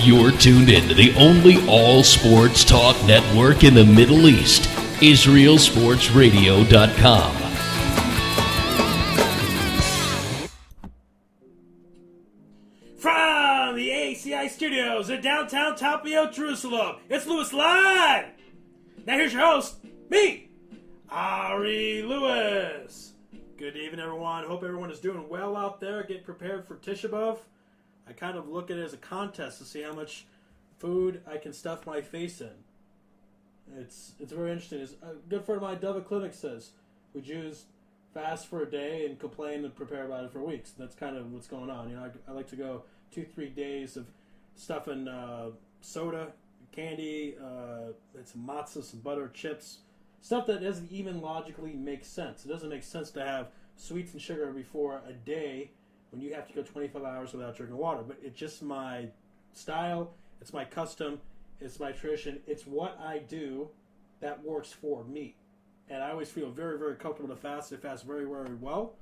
You're tuned in to the only all sports talk network in the Middle East, IsraelSportsRadio.com. From the ACI studios in downtown Tapio, Jerusalem, it's Louis Live! Now here's your host, me, Ari Louis. Good evening, everyone. Hope everyone is doing well out there, getting prepared for Tisha B'Av. I kind of look at it as a contest to see how much food I can stuff my face in. It's very interesting. As a good friend of mine, Dova Clinic, says, we Jews fast for a day and complain and prepare about it for weeks. That's kind of what's going on. You know, I like to go 2-3 days of stuffing soda, candy, and some matzah, some butter, chips, stuff that doesn't even logically make sense. It doesn't make sense to have sweets and sugar before a day when you have to go 25 hours without drinking water. But it's just my style, it's my custom, it's my tradition, it's what I do that works for me. And I always feel very, very comfortable to fast. I fast very, very well.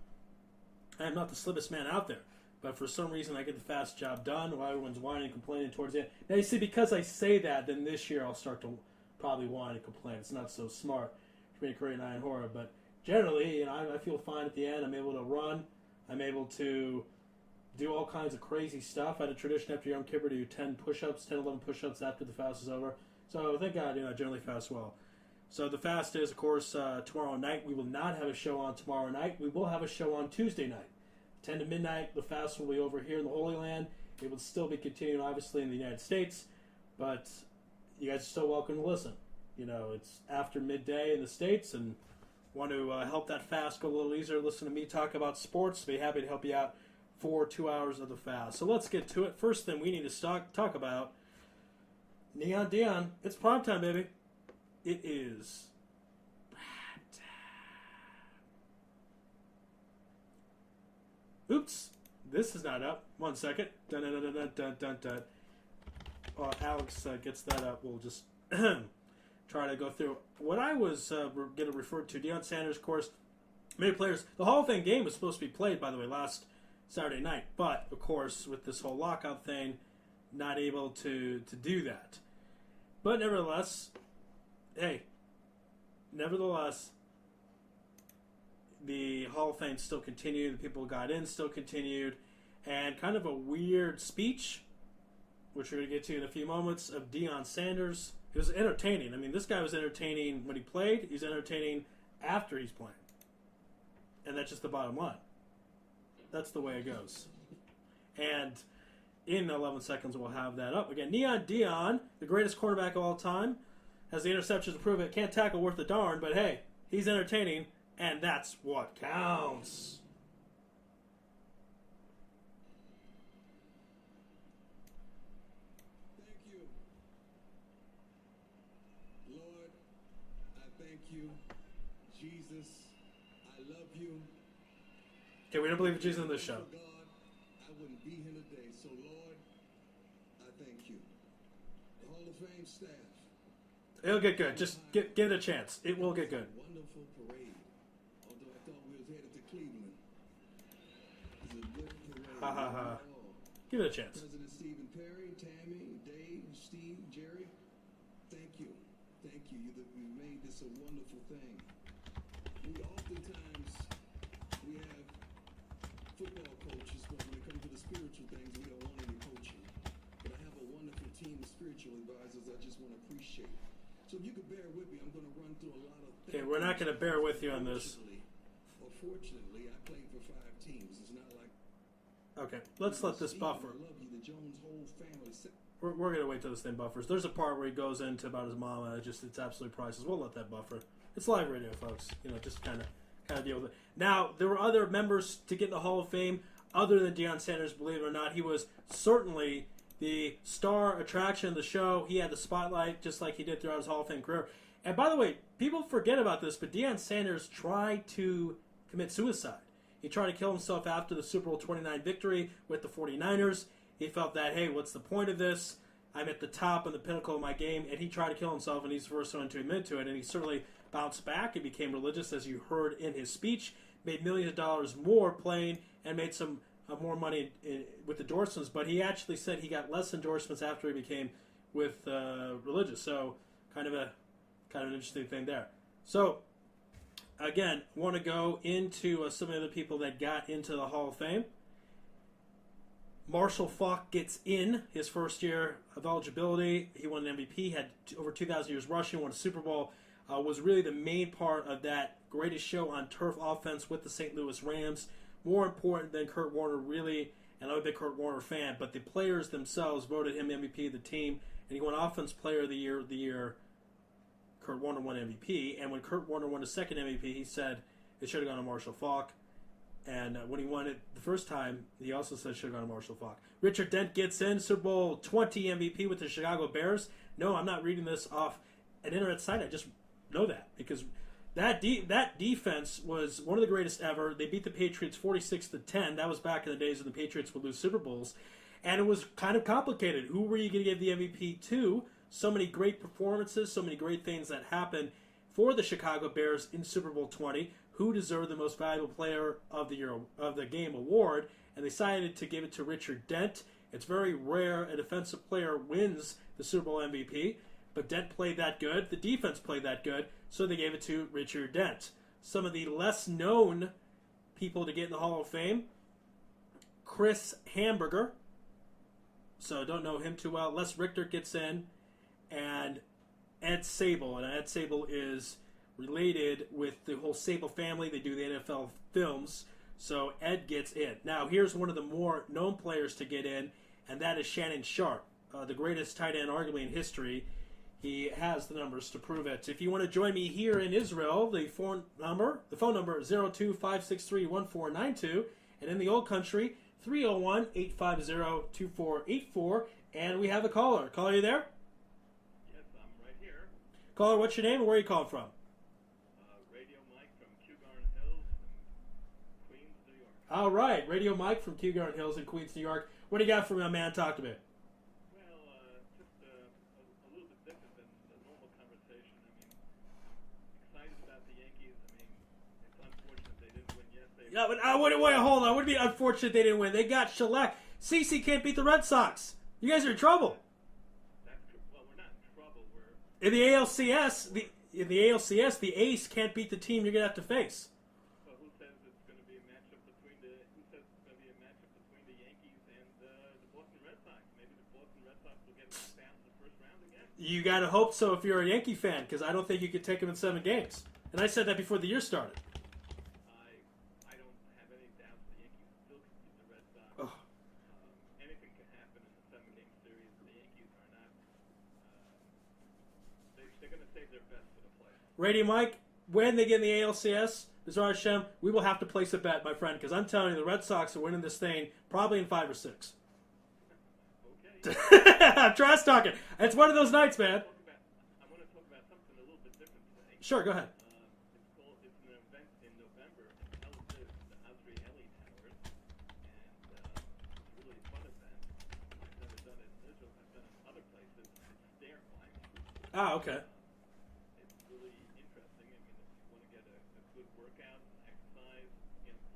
I am not the slimmest man out there, but for some reason I get the fast job done while everyone's whining and complaining towards the end. Now you see, because I say that, then this year I'll start to probably whine and complain. It's not so smart for me to create an iron horror, but generally, you know, I feel fine at the end. I'm able to run. I'm able to do all kinds of crazy stuff. I had a tradition after Yom Kippur to do 10 push-ups, 10, 11 push-ups after the fast is over. So thank God, you know, I generally fast well. So the fast is, of course, tomorrow night. We will not have a show on tomorrow night. We will have a show on Tuesday night. 10 to midnight, the fast will be over here in the Holy Land. It will still be continuing, obviously, in the United States. But you guys are still welcome to listen. You know, it's after midday in the States, and want to help that fast go a little easier, listen to me talk about sports. Be happy to help you out for 2 hours of the fast. So let's get to it. First thing we need to talk about, Neon Dion. It's prime time, baby. It is prime time. Oops, this is not up. 1 second. Dun, dun, dun, dun, dun, dun, dun. While Alex gets that up, we'll just try to go through what I was going to refer to. Deion Sanders, of course, many players. The Hall of Fame game was supposed to be played, by the way, last Saturday night. But, of course, with this whole lockout thing, not able to do that. But nevertheless, the Hall of Fame still continued. The people who got in still continued. And kind of a weird speech, which we're going to get to in a few moments, of Deion Sanders. It was entertaining. I mean, this guy was entertaining when he played. He's entertaining after he's playing. And that's just the bottom line. That's the way it goes. And in 11 seconds, we'll have that up. Again, Neon Dion, the greatest quarterback of all time, has the interceptions to prove it. Can't tackle worth a darn, but hey, he's entertaining, and that's what counts. Thank you. Lord, I thank you. Jesus, I love you. Okay, we don't believe in Jesus in this show. God, I wouldn't be here today. So, Lord, I thank you. The Hall of Fame staff. It'll get good. Just give it a chance. It will get good. Wonderful parade. Although I thought we was headed to Cleveland. It's a good parade. Ha ha ha. Give it a chance. President Stephen Perry, Tammy, Dave, Steve, Jerry, thank you. Thank you. You made this a wonderful thing. We oftentimes, we have football coaches, but when it comes to the spiritual things, we don't want any coaching. But I have a wonderful team of spiritual advisors I just want to appreciate. So if you could bear with me, I'm going to run through a lot of things. Okay, we're not going to bear with you on this. Fortunately, I played for 5 teams. It's not like... Okay, let's let this buffer. I love you, the Jones whole family. We're going to wait till this thing buffers. There's a part where he goes into about his mom, and it's absolutely priceless. We'll let that buffer. It's live radio, folks. You know, just kind of deal with it. Now, there were other members to get in the Hall of Fame other than Deion Sanders, believe it or not. He was certainly the star attraction of the show. He had the spotlight just like he did throughout his Hall of Fame career. And by the way, people forget about this, but Deion Sanders tried to commit suicide. He tried to kill himself after the Super Bowl 29 victory with the 49ers. He felt that, hey, what's the point of this? I'm at the top and the pinnacle of my game. And he tried to kill himself, and he's the first one to admit to it. And he certainly bounced back and became religious, as you heard in his speech. Made millions of dollars more playing, and made some more money with endorsements, but he actually said he got less endorsements after he became with religious. So kind of an interesting thing there. So again, want to go into some of the people that got into the Hall of Fame. Marshall Faulk gets in his first year of eligibility. He won an MVP, had over 2,000 yards rushing, won a Super Bowl, was really the main part of that greatest show on turf offense with the St. Louis Rams. More important than Kurt Warner, really, and I'm a big Kurt Warner fan, but the players themselves voted him MVP of the team, and he won Offense Player of the year Kurt Warner won MVP. And when Kurt Warner won his second MVP, he said it should have gone to Marshall Faulk. And when he won it the first time, he also said it should have gone to Marshall Faulk. Richard Dent gets in, Super Bowl 20 MVP with the Chicago Bears. No, I'm not reading this off an internet site. I just know that because that defense was one of the greatest ever. They beat the Patriots 46-10. That was back in the days when the Patriots would lose Super Bowls. And it was kind of complicated. Who were you going to give the MVP to? So many great performances, so many great things that happened for the Chicago Bears in Super Bowl 20. Who deserved the most valuable player of the year of the game award? And they decided to give it to Richard Dent. It's very rare a defensive player wins the Super Bowl MVP, but Dent played that good. The defense played that good, so they gave it to Richard Dent. Some of the less known people to get in the Hall of Fame: Chris Hamburger. So don't know him too well. Les Richter gets in, and Ed Sable. And Ed Sable is related with the whole Sable family. They do the NFL films. So Ed gets in. Now here's one of the more known players to get in, and that is Shannon Sharp, the greatest tight end arguably in history. He has the numbers to prove it. If you want to join me here in Israel, the phone number is 02-563-1492, and in the old country, 301-850-2484. And we have a caller. Caller, are you there? Yes, I'm right here. Caller, what's your name and where are you calling from? Radio Mike from Kew-Garden Hills in Queens, New York. All right, Radio Mike from Kew-Garden Hills in Queens, New York. What do you got for me, man? Talk to me. Well, just a little bit different than the normal conversation. I mean, excited about the Yankees. I mean, it's unfortunate they didn't win yesterday. Yeah, but wait, hold on. It would be unfortunate they didn't win. They got shellacked. CC can't beat the Red Sox. You guys are in trouble. That's true. Well, we're not in trouble. We're In the ALCS, the Ace can't beat the team you're gonna have to face. well, who says it's going to be a matchup between the Yankees and the Boston Red Sox? Maybe the Boston Red Sox will get knocked down in the first round again. You gotta hope so if you're a Yankee fan, because I don't think you could take them in 7 games. And I said that before the year started. I don't have any doubts the Yankees still can beat the Red Sox. Oh. Anything can happen in the 7-game series. The Yankees are not. They're going to save their best for the playoffs. Radio Mike, when they get in the ALCS, Bizarre Hashem, we will have to place a bet, my friend, because I'm telling you, the Red Sox are winning this thing probably in 5 or 6. Okay. I'm trash talking. It's one of those nights, man. I want to talk about something a little bit different today. Sure, go ahead. It's an event in November in Tel Aviv, the Azri Eli Towers, and it's really a fun event. I've never done it in Israel. I've done it in other places. It's stair climbing. Ah, okay. It's really interesting. I mean, if you want to get a good workout, exercise,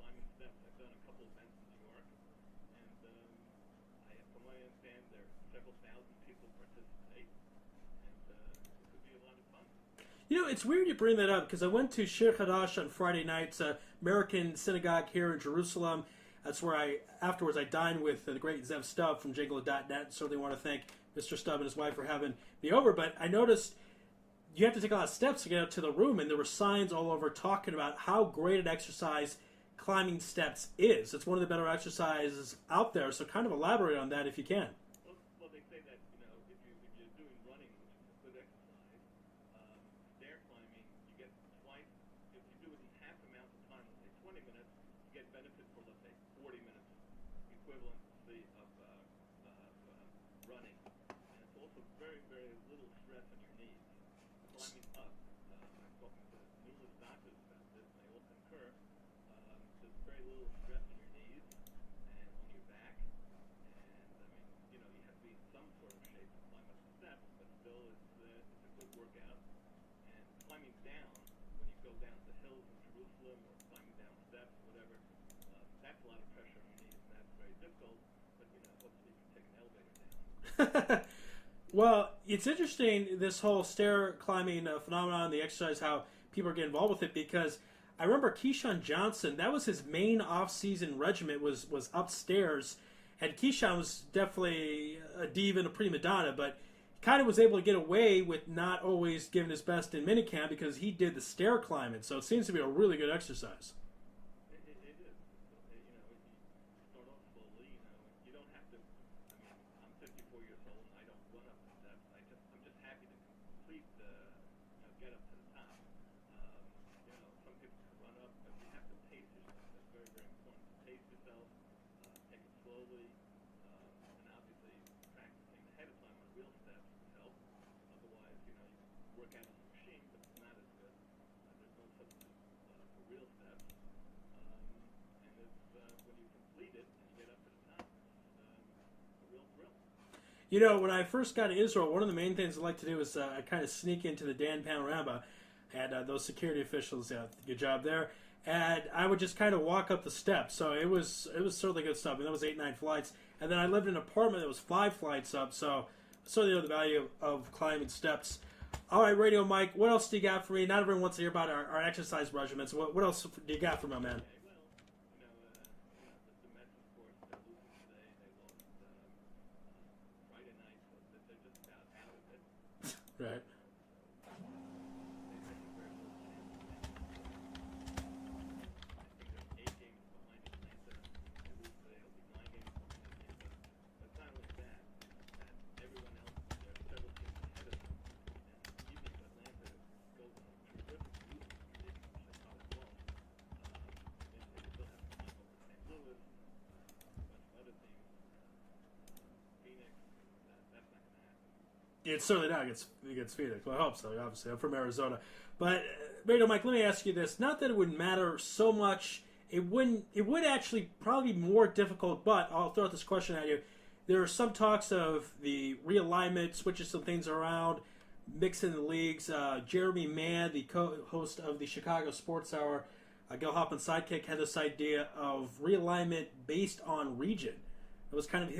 climbing steps. I've done a couple events in New York, and from what I understand, there are several thousand people participate, and it could be a lot of fun. You know, it's weird you bring that up because I went to Shir Hadash on Friday nights, American synagogue here in Jerusalem. That's where afterwards I dined with the great Zev Stubb from Jingler.net. Certainly want to thank Mr. Stubb and his wife for having me over. But I noticed you have to take a lot of steps to get up to the room, and there were signs all over talking about how great an exercise climbing steps is. It's one of the better exercises out there, so kind of elaborate on that if you can. Well, they say that if you're doing running, which is a good exercise, stair climbing, you get twice. If you do it in half amount of time, let's say 20 minutes, you get benefit for let's say 40 minutes, equivalency of running, and it's also very very little stress on your knees. Climbing up, I'm talking to numerous doctors about this, and they all concur. There's very little stress on your knees and on your back, and I mean, you have to be in some sort of shape to climb up the steps, but still, it's a good workout. And climbing down, when you go down the hills in Jerusalem or climbing down steps, whatever, that's a lot of pressure on your knees, and difficult, but hopefully you can take an elevator down. Well, it's interesting, this whole stair climbing phenomenon, the exercise, how people are getting involved with it, because I remember Keyshawn Johnson, that was his main off-season regimen, was upstairs, and Keyshawn was definitely a diva and a prima donna, but he kind of was able to get away with not always giving his best in minicamp because he did the stair climbing, so it seems to be a really good exercise. It is. You start off slowly. You don't have to. I mean, I'm 54 years old and I don't run up the steps. I'm just happy to complete the, get up to the top. Some people can run up, but you have to pace yourself. That's very, very important. Pace yourself. Take it slowly, and obviously practicing ahead of time on real steps helps. Otherwise, you work out on the machine, but it's not as good. There's no substitute for real steps. And it's when you complete it and you get up to the top, it's a real thrill. When I first got to Israel, one of the main things I like to do is kind of sneak into the Dan Panorama, and those security officials, good job there. And I would just kind of walk up the steps. So it was certainly good stuff. And that was 8-9 flights. And then I lived in an apartment that was 5 flights up. So certainly know the value of climbing steps. All right, Radio Mike, what else do you got for me? Not everyone wants to hear about our exercise regimens. What else do you got for me, man? Well, the Mets, of course, they're losing today. They lost Friday night, so they're just about out of it. Right. It's certainly not against Phoenix. Well, I hope so. Obviously, I'm from Arizona, but Radio Mike, let me ask you this: not that it would matter so much. It wouldn't. It would actually probably be more difficult. But I'll throw out this question at you: there are some talks of the realignment, switching some things around, mixing the leagues. Jeremy Mann, the co-host of the Chicago Sports Hour, Gil Hoffman's sidekick, had this idea of realignment based on region. It was kind of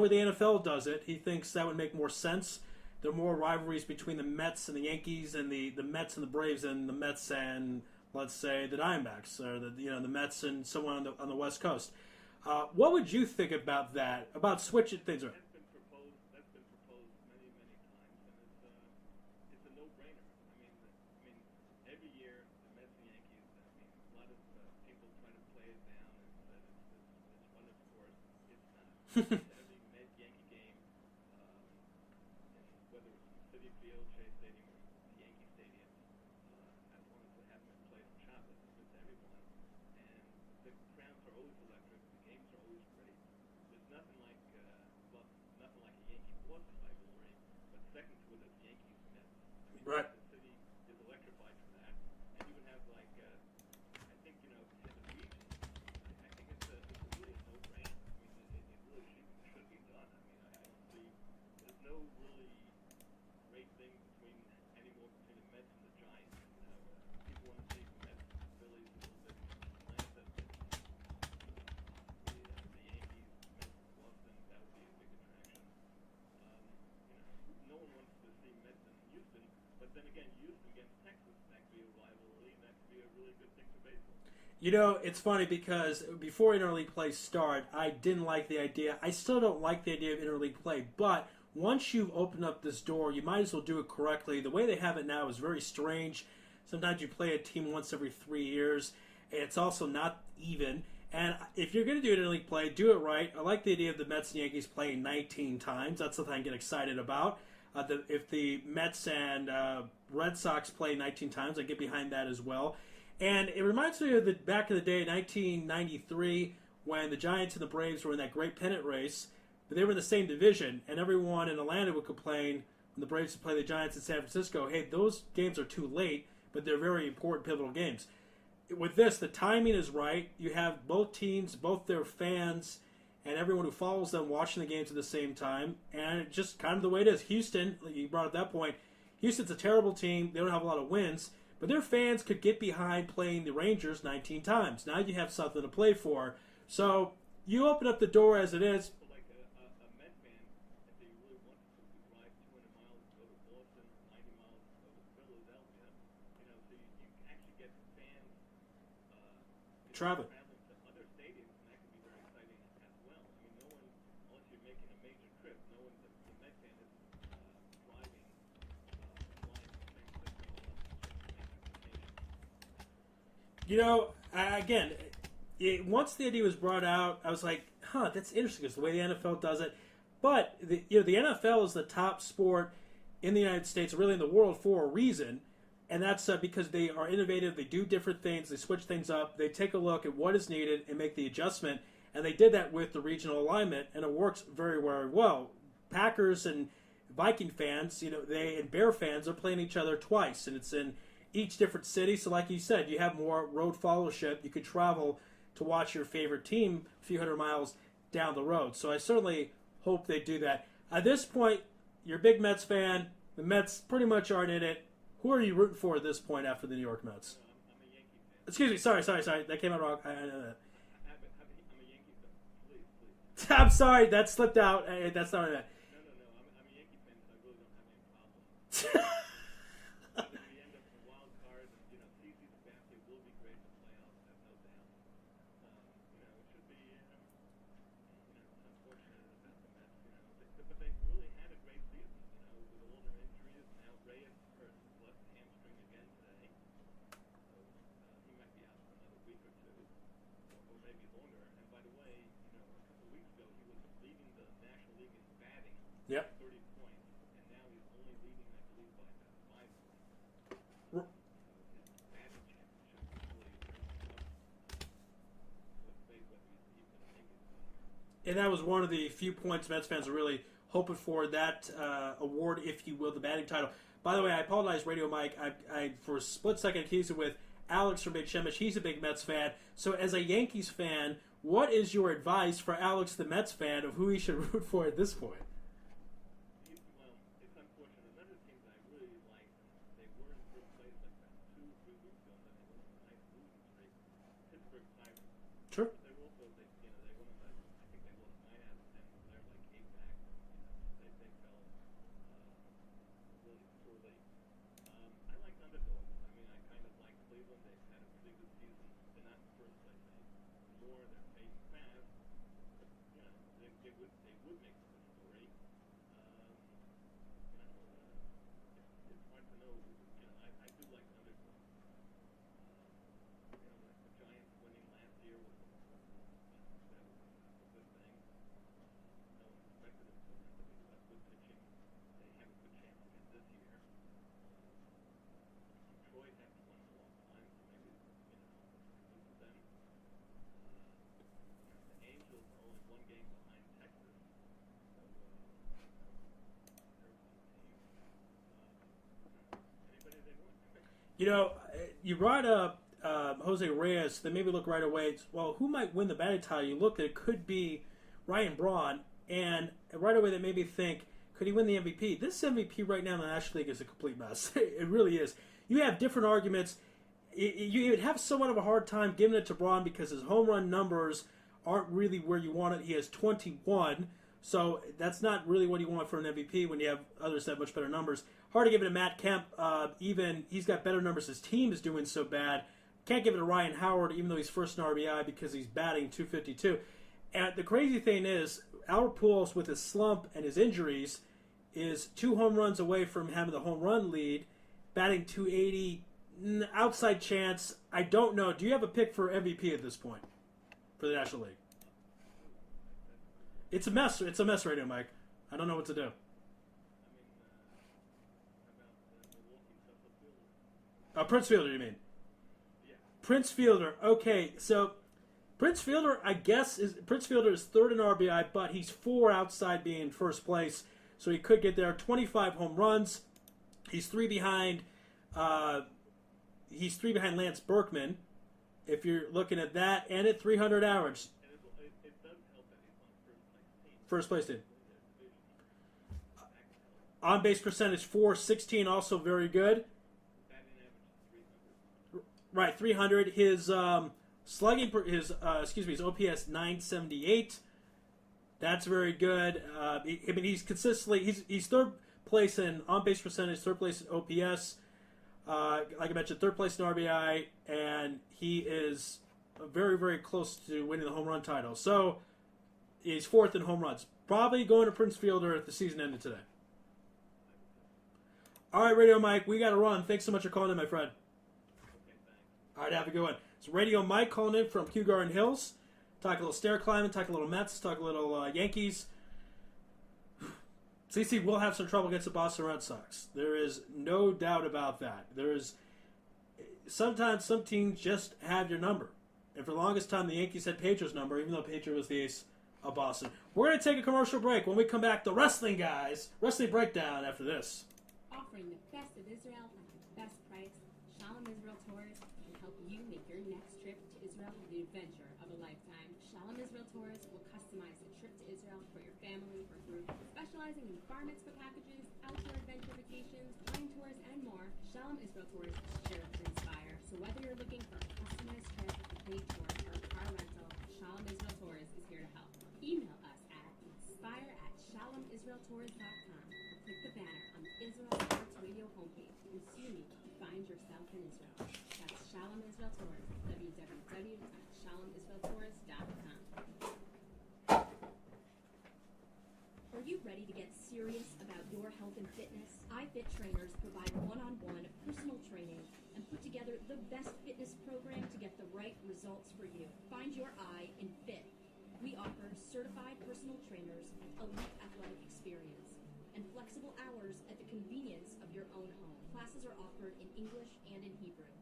where the NFL does it. He thinks that would make more sense. There are more rivalries between the Mets and the Yankees, and the Mets and the Braves, and the Mets and, let's say, the Diamondbacks, or the Mets and someone on the West Coast. What would you think about that? About switching things around? That's been proposed many, many times, and it's a no-brainer. I mean, every year the Mets and Yankees. A lot of people try to play it down and said it's one of course. It's not. Every Met-Yankee game, whether it's Citi Field, Shea Stadium, or the Yankee Stadium, as long as they haven't been played on Shabbos, it's good to everyone. And the crowds are always electric. The games are always great. There's nothing like a Yankee-Boston rivalry, but second to it is Yankees-Mets. Right. The city is electrified for that, and you would have I think in the region, I think it's really a no-brainer. It really should be done. I don't see. There's no really great thing anymore between the Mets and the Giants. People want to see the Mets and the Phillies a little bit. Atlanta, the Yankees, Mets, Boston. That would be a big attraction. No one wants to see Mets in Houston, but then again, Houston against Texas, that could be a rivalry, and that could be a really good thing for baseball. It's funny because before interleague play started, I didn't like the idea. I still don't like the idea of interleague play, but once you've opened up this door, you might as well do it correctly. The way they have it now is very strange. Sometimes you play a team once every 3 years. It's also not even. And if you're going to do interleague play, do it right. I like the idea of the Mets and Yankees playing 19 times. That's something I get excited about. If the Mets and Red Sox play 19 times, I get behind that as well. And it reminds me of the back in the day, 1993, when the Giants and the Braves were in that great pennant race. But they were in the same division, and everyone in Atlanta would complain when the Braves would play the Giants in San Francisco, hey, those games are too late, but they're very important, pivotal games. With this, the timing is right. You have both teams, both their fans, and everyone who follows them watching the games at the same time. And it's just kind of the way it is. Houston, you brought up that point, Houston's a terrible team. They don't have a lot of wins. But their fans could get behind playing the Rangers 19 times. Now you have something to play for. So you open up the door as it is. So like a Met fan, if they really wanted to, could drive 200 miles to go to Boston, 90 miles to go to Philadelphia. You know, so you actually get fans Traveling. traveling to other stadiums, and that can be very exciting as well. I mean, no one, unless you're making a major trip, no one, the Met fan is driving, flying from San Francisco to transportation. You know, again, once the idea was brought out, I was like, huh, that's interesting because the way the NFL does it. But the NFL is the top sport in the United States, really in the world, for a reason, and that's because they are innovative. They do different things. They switch things up. They take a look at what is needed and make the adjustment. And they did that with the regional alignment, and it works very, very well. Packers and Viking fans, and Bear fans are playing each other twice, and it's in each different city. So, like you said, you have more road followership. You could travel to watch your favorite team a few hundred miles down the road. So I certainly hope they do that. At this point, you're a big Mets fan. The Mets pretty much aren't in it. Who are you rooting for at this point after the New York Mets? I'm a Yankee fan. Excuse me. Sorry. That came out wrong. I know that. I'm a Yankee fan. Please. I'm sorry. That slipped out. That's not what I meant. No. I'm a Yankee fan, so I really don't have any problem. If we end up in a wild card, and CC's back, it will be great in the playoffs. There's no doubt. It should be. It's unfortunate about the Mets. But they really had a great season. With all their injuries. Now Reyes hurt his left hamstring again today, so he might be out for another week or two, or maybe longer. And by the way, a couple of weeks ago he was leading the National League in batting. Yep. 30 points, and now he's only leading that league by about 5 points. R- His batting championship is really let's say whether he's going to make it. And that was one of the few points Mets fans are really hoping for, that award, if you will, the batting title. By the way, I apologize, Radio Mike. I for a split second accused it with Alex from Big Shemish. He's a big Mets fan. So as a Yankees fan, what is your advice for Alex, the Mets fan, of who he should root for at this point? Well, it's unfortunate. Another team that I really liked, they were in first place like about 2-3 weeks ago, and then they went on a nice losing streak. Pittsburgh Pirates. Sure. But they were also, they won on that, I think they lost 9 out of 10 from their like 8 back. They fell really poorly. I like underdogs. I mean, I kind of like Cleveland. They've had a pretty good season. They're not in first place anymore. They're fading fast. They would make a good story. It's hard to know. I do like underdogs. Like the Giants winning last year was that was a good thing. No one expected it to win, but they got good pitching. They have a good chance again this year. Detroit hasn't won in a long time, so maybe lose to them. The Angels are only 1 game behind Texas, so they're a good team. Anybody they want? You brought up Jose Reyes. They made me look right away. Well, who might win the batting title? You look at it could be Ryan Braun, and right away that made me think, could he win the MVP? This MVP right now in the National League is a complete mess. It really is. You have different arguments. You would have somewhat of a hard time giving it to Braun because his home run numbers aren't really where you want it. He has 21, so that's not really what you want for an MVP when you have others that have much better numbers. Hard to give it to Matt Kemp. Even he's got better numbers. His team is doing so bad. Can't give it to Ryan Howard, even though he's first in RBI because he's batting .252. And the crazy thing is, Albert Pujols, with his slump and his injuries, is 2 home runs away from having the home run lead, batting .280. Outside chance. I don't know. Do you have a pick for MVP at this point for the National League? It's a mess. It's a mess right now, Mike. I don't know what to do. Prince Fielder, you mean? Yeah. Prince Fielder. Okay, so Prince Fielder, I guess, is 3rd in RBI, but he's 4 outside being in first place, so he could get there. 25 home runs. He's 3 behind. He's 3 behind Lance Berkman, if you're looking at that, and at 300 average. And it does help that he's on First place team. division. On base percentage .416, also very good. Batting average is 300. Right, 300. His slugging his OPS 978. That's very good. He's consistently he's third place in on base percentage, third place in OPS. Like I mentioned, third place in RBI, and he is very, very close to winning the home run title. So he's fourth in home runs. Probably going to Prince Fielder if the season ended today. All right, Radio Mike, we got to run. Thanks so much for calling in, my friend. All right, have a good one. So Radio Mike calling in from Kew Garden Hills. Talk a little stair climbing, talk a little Mets, talk a little Yankees. CC will have some trouble against the Boston Red Sox. There is no doubt about that. Sometimes some teams just have your number. And for the longest time, the Yankees had Pedro's number, even though Pedro was the ace of Boston. We're going to take a commercial break. When we come back, the Wrestling Guys, Wrestling Breakdown after this. Offering the best of Israel at the best price, Shalom Israel Tours can help you make your next trip to Israel the adventure of a lifetime. Shalom Israel Tours will customize the trip to Israel for your family or group, specializing in bar mitzvah packages, outdoor adventure vacations, plane tours, and more. Shalom Israel Tours is sure to inspire. So whether you're looking for a customized trip, a paid tour, or a car rental, Shalom Israel Tours is here to help. Email us at inspire@shalomisraeltours.com or click the banner on the Israel Sports Radio homepage and soon you can find yourself in Israel. That's Shalom Israel Tours, www.shalomisraeltours.com. Are you ready to get serious about your health and fitness? iFit trainers provide one-on-one personal training and put together the best fitness program to get the right results for you. Find your I in Fit. We offer certified personal trainers, elite athletic experience, and flexible hours at the convenience of your own home. Classes are offered in English and in Hebrew.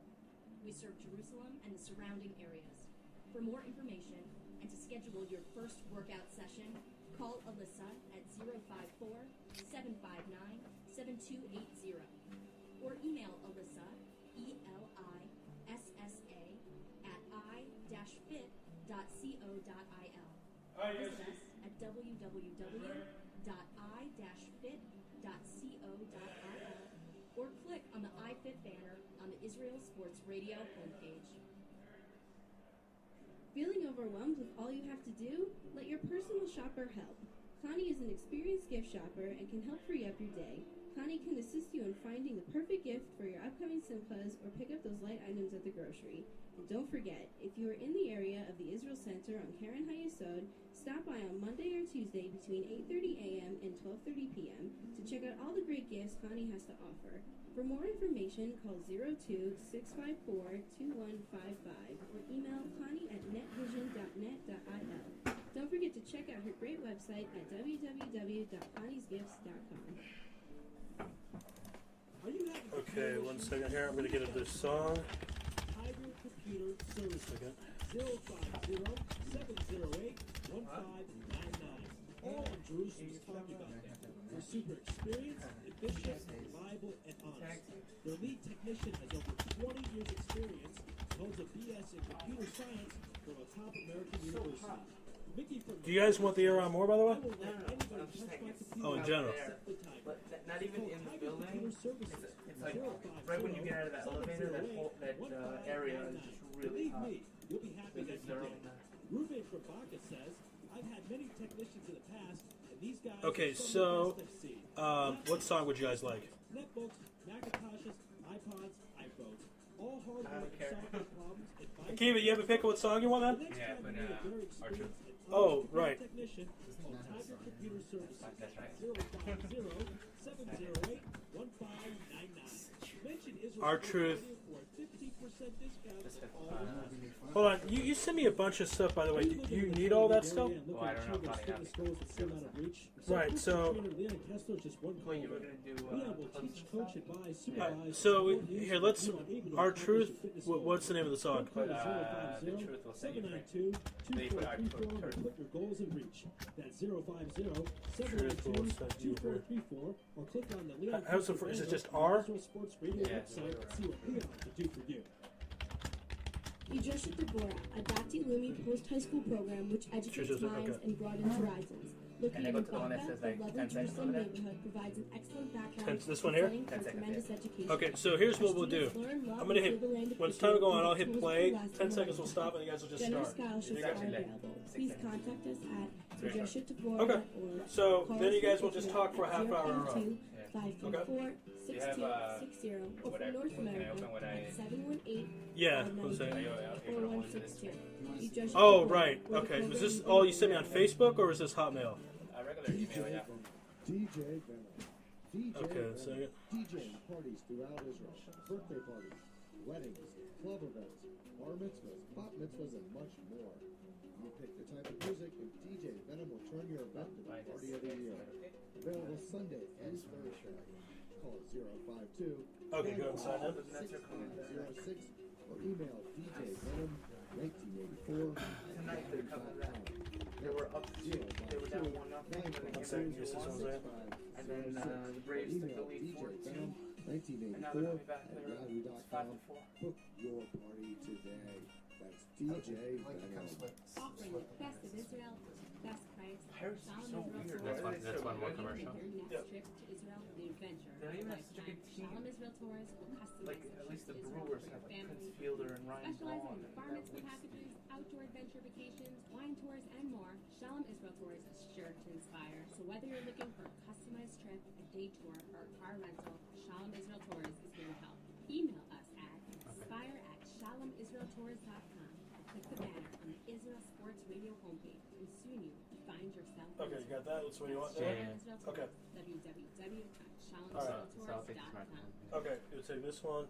We serve Jerusalem and the surrounding areas. For more information and to schedule your first workout session, call Alyssa at 054-759-7280 or email Alyssa, ELISSA, at i-fit.co.il. Visit us at www.i-fit.co.il or click on the iFit banner on the Israel Sports Radio homepage. Feeling overwhelmed with all you have to do? Let your personal shopper help. Connie is an experienced gift shopper and can help free up your day. Connie can assist you in finding the perfect gift for your upcoming simchas or pick up those light items at the grocery. And don't forget, if you are in the area of the Israel Center on Karen Hayesod, stop by on Monday or Tuesday between 8:30 a.m. and 12:30 p.m. to check out all the great gifts Connie has to offer. For more information, call 02-654-2155 or email Connie at netvision.net.il. Don't forget to check out her great website at www.conniesgifts.com. Okay, 1 second here. I'm going to get into this song. Tiger Computer Services. 050-708-1599. All of Jerusalem's talking about that. They're super experienced, efficient, reliable, and honest. Their lead technician has over 20 years experience and holds a BS in computer science from a top American university. Mickey from Do you guys want the air on more, by the way? I won't let anybody touch my computer Oh, in general. except the timer. But not even in the Tiger building. Computer Services. It's like right when you get out of that elevator, that whole area is just really Believe hot. me, you'll be happy that Because you they're did. Ruben from Baca says, I've had many technicians in the past, and these guys Okay, are some so, of the best I've seen. what song would you guys like? Netbooks, Macintoshes, iPods, iPhones, all hardware and care. software problems, advice. Kiva, you have a pick of what song you want, The man? next Yeah, time but, you need a very Archer. experienced and Oh, knowledgeable right. technician, call Tiger Computer Services. That's right. 050-708-1599. Mention Israel R-Truth. for a 50% discount Just on if, all devices. Hold on. You sent me a bunch of stuff, by the way. Do you need all that stuff? Oh, I don't know if I have it. Right, so- Well, you were gonna do. So, here, let's... R-Truth, what's the name of the song? But the truth will set you free. They put our truth. Put your goals in reach. That's 050-792-2434 or click on the Leon How's it for- is it just R? Israel Sports Radio Yeah, website and see what Leon can do for you. Yidreshut Deborah, a Dati Lumi post-high school program which educates Sure, minds okay. and broadens horizons. Located And I go in to the one that Baca, says, like, the 10 lovely seconds Jerusalem over there. neighborhood provides an excellent background Hence this one here? setting 10 for seconds, tremendous yeah. education. Okay, so here's what we'll do. I'm gonna hit when it's time to go on. I'll hit play. 10 seconds will stop, and you guys will just Generous start. scholarships You are guys- available. Please contact us at Okay. suggestiontoflorida.org. So Call then you us guys will at just talk for a half hour in a row. 534-6260 or what for I- North can I America open what I- at 718 Yeah, who's that? 4162. Oh, right. Okay. Was this all you sent me on Facebook, or was this Hotmail? A regular email, yeah. DJ Venom. DJ Okay, Venom. so DJing parties throughout Israel. Birthday parties, weddings, club events, bar mitzvahs, bat mitzvahs, and much more. You pick the type of music, and DJ Venom will turn your event to the party of the year. Available Sunday and Thursday. Call 052 Okay, go inside now. 06 or email DJ Venom 1984 Tonight they're coming back. They were up, they were down 1-0, and then they Second, came this is back what I'm 2-1. saying. And then the Braves took the lead 4-2. And now they're 1984 coming back. at They're it's yahoo.com. 5-4. Book your party today. That's DJ Venom. Offering the best of Israel, best price. Paris is Shalom so Israel weird. Tours. That's one more Commercial. commercial. Your next Yep. trip to Israel, the adventure. They don't even have of such a good lifetime. team. Shalom Israel Tours will customize Like, at least the Israel Brewers for have your like family. Prince Fielder and Ryan Specializing Braun. in bar mitzvah packages, outdoor adventure vacations, wine tours, and more, Shalom Israel Tours is sure to inspire. So whether you're looking for a customized trip, a day tour, or a car rental, Shalom Israel Tours is here to help. Email us at inspire@shalomisraeltours.com. Click the banner on the Israel Sports Radio homepage, and soon you will find yourself. in Okay, you Israel. got that? That's what you want Shalom there? Israel Okay. Tours, www.shalomisraeltours.com. All right. So I'll take the smartphone. Okay, you'll take this one.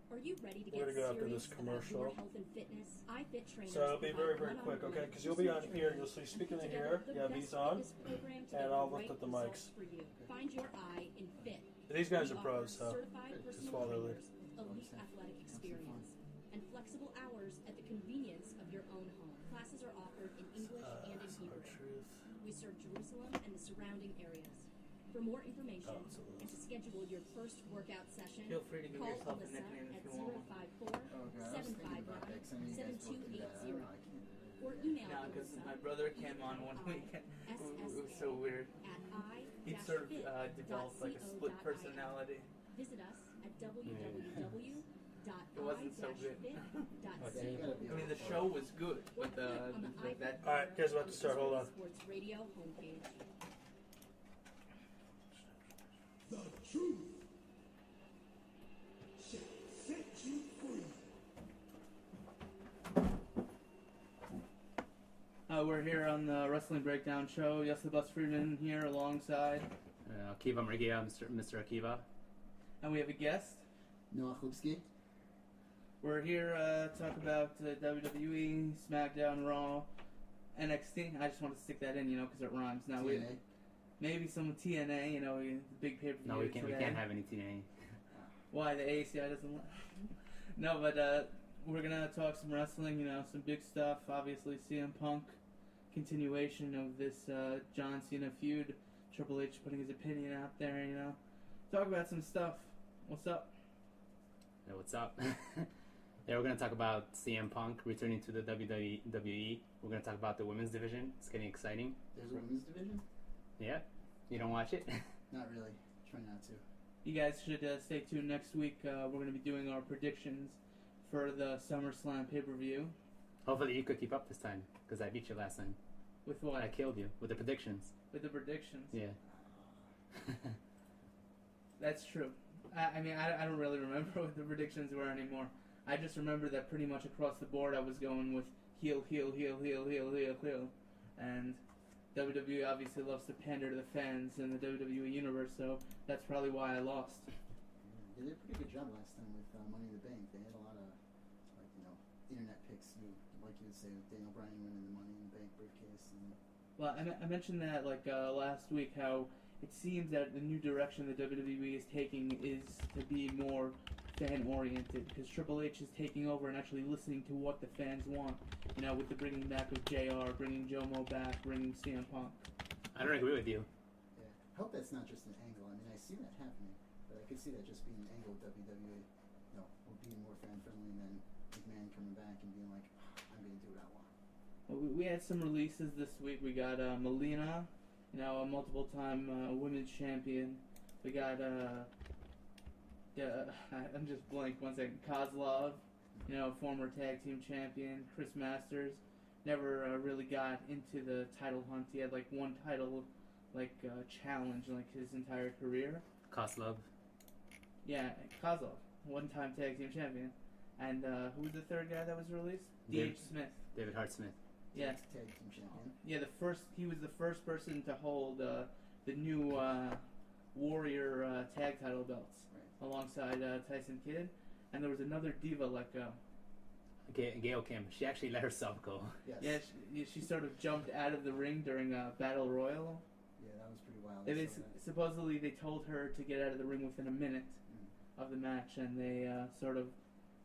Are you ready to We're get gonna go after serious this about commercial. your health and fitness? iFit trainers So it'll be very, provide very quick, one-on-one okay? Because you'll be on personal here, training you'll see and speaking put in together here, the you have best these on, fitness program to and get I'll the lift right up the results mics. for you. Find your eye in Fit. These guys We are pros, offer so certified just personal follow their lead. trainers with elite athletic experience and flexible hours at the convenience of your own home. Classes are offered in English and in Hebrew. Truth. We serve Jerusalem and the surrounding areas. For more information Oh, it's a little- and to schedule your first workout session, Feel free to give call yourself a Alyssa nickname at if you want. 054-759-7280 or email No, because Alyssa my brother came on one weekend. It was so weird. at He sort of developed like a split personality. Visit us at www.i-fit.co. It wasn't so good. I mean, the show was good, but that. All right, guys, about to start. Hold on. Sports Radio homepage. The truth shall set you free. We're here on the Wrestling Breakdown Show. Yossi Bus Friedman here alongside. Akiva Mergia, Mr. Akiva. And we have a guest. Noah Chlubsky. We're here to talk about WWE, SmackDown, Raw, NXT. I just want to stick that in, because it rhymes. Now we TNA. maybe some TNA, the big pay per view. No, we can't have any TNA. Why the ACI doesn't? No, but we're gonna talk some wrestling. Some big stuff. Obviously, CM Punk, continuation of this John Cena feud. Triple H putting his opinion out there. Talk about some stuff. What's up? Yeah, what's up? Yeah, we're gonna talk about CM Punk returning to the WWE. We're gonna talk about the women's division. It's getting exciting. There's a women's division? Yeah, you don't watch it? Not really. Try not to. You guys should stay tuned next week. We're going to be doing our predictions for the SummerSlam pay-per-view. Hopefully you could keep up this time, because I beat you last time. With what? I killed you with the predictions. With the predictions. Yeah. That's true. I mean, I don't really remember what the predictions were anymore. I just remember that pretty much across the board I was going with heel. And WWE obviously loves to pander to the fans in the WWE universe, so that's probably why I lost. They did a pretty good job last time with Money in the Bank. They had a lot of, internet picks, like you would say, with Daniel Bryan winning the Money in the Bank briefcase. And Well, I mentioned that last week, how it seems that the new direction the WWE is taking is to be more fan-oriented, because Triple H is taking over and actually listening to what the fans want, with the bringing back of JR, bringing Jomo back, bringing CM Punk. I don't agree with you. yeah, I hope that's not just an angle. I mean, I see that happening, but I could see that just being an angle of WWE, being more fan-friendly, and then McMahon coming back and being like, I'm going to do what I want. Well, we had some releases this week. We got Melina, a multiple-time women's champion. We got I'm just blank. One second. Kozlov, former tag team champion. Chris Masters never really got into the title hunt. He had like one title challenge in like his entire career. Koslov. Yeah, Kozlov, one-time tag team champion. And who was the third guy that was released? D.H. Smith. David Hart Smith. Yeah. Tag team champion. Yeah, he was the first person to hold the new Warrior tag title belts alongside Tyson Kidd. And there was another diva let go. Gail Kim. She actually let herself go. Yes. Yeah, she sort of jumped out of the ring during a battle royal. Yeah, that was pretty wild. Supposedly they told her to get out of the ring within a minute of the match, and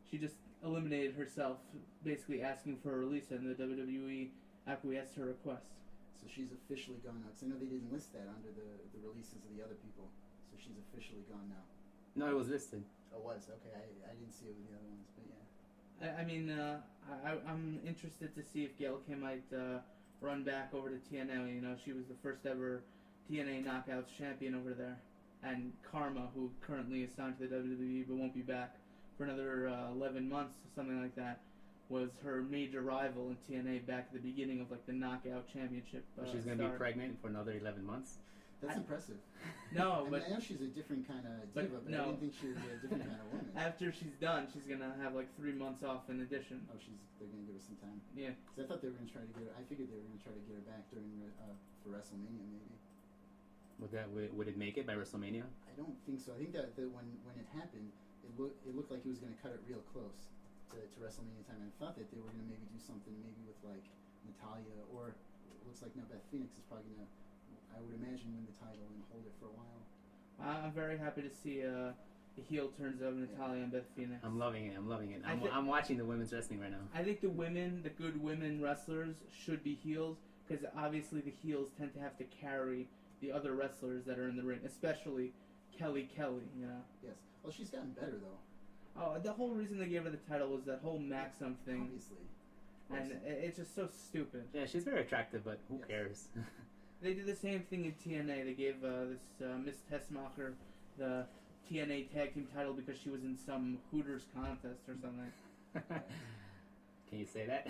she just eliminated herself, basically asking for a release, and the WWE acquiesced her request. So she's officially gone now. Because I know they didn't list that under the releases of the other people. So she's officially gone now. No, it was listed. Oh, it was? Okay, I didn't see it with the other ones, but yeah. I'm interested to see if Gail Kim might run back over to TNA. She was the first ever TNA Knockouts champion over there. And Karma, who currently is signed to the WWE but won't be back for another 11 months, something like that, was her major rival in TNA back at the beginning of like the Knockout Championship. She's going to be pregnant for another 11 months? That's impressive. No, I know she's a different kind of diva, but I didn't think she was a different kind of woman. After she's done, she's gonna have like 3 months off in addition. Oh, they're gonna give her some time. Yeah. Because I thought they were gonna try to get her. I figured they were gonna try to get her back for WrestleMania, maybe. Would it make it by WrestleMania? I don't think so. I think that when it happened, it looked like he was gonna cut it real close to WrestleMania time. And I thought that they were gonna maybe do something maybe with like Natalya, or it looks like now Beth Phoenix is probably gonna, I would imagine, win the title and hold it for a while. I'm very happy to see the heel turns of Natalya and Beth Phoenix. I'm loving it. I'm watching the women's wrestling right now. I think the good women wrestlers should be heels, because obviously the heels tend to have to carry the other wrestlers that are in the ring, especially Kelly. Yes. Well, she's gotten better though. Oh, the whole reason they gave her the title was that whole Maxim thing. Obviously. And it's just so stupid. Yeah, she's very attractive, but who cares? They did the same thing in TNA. They gave this Miss Tessmacher the TNA Tag Team title because she was in some Hooters contest or something. Can you say that?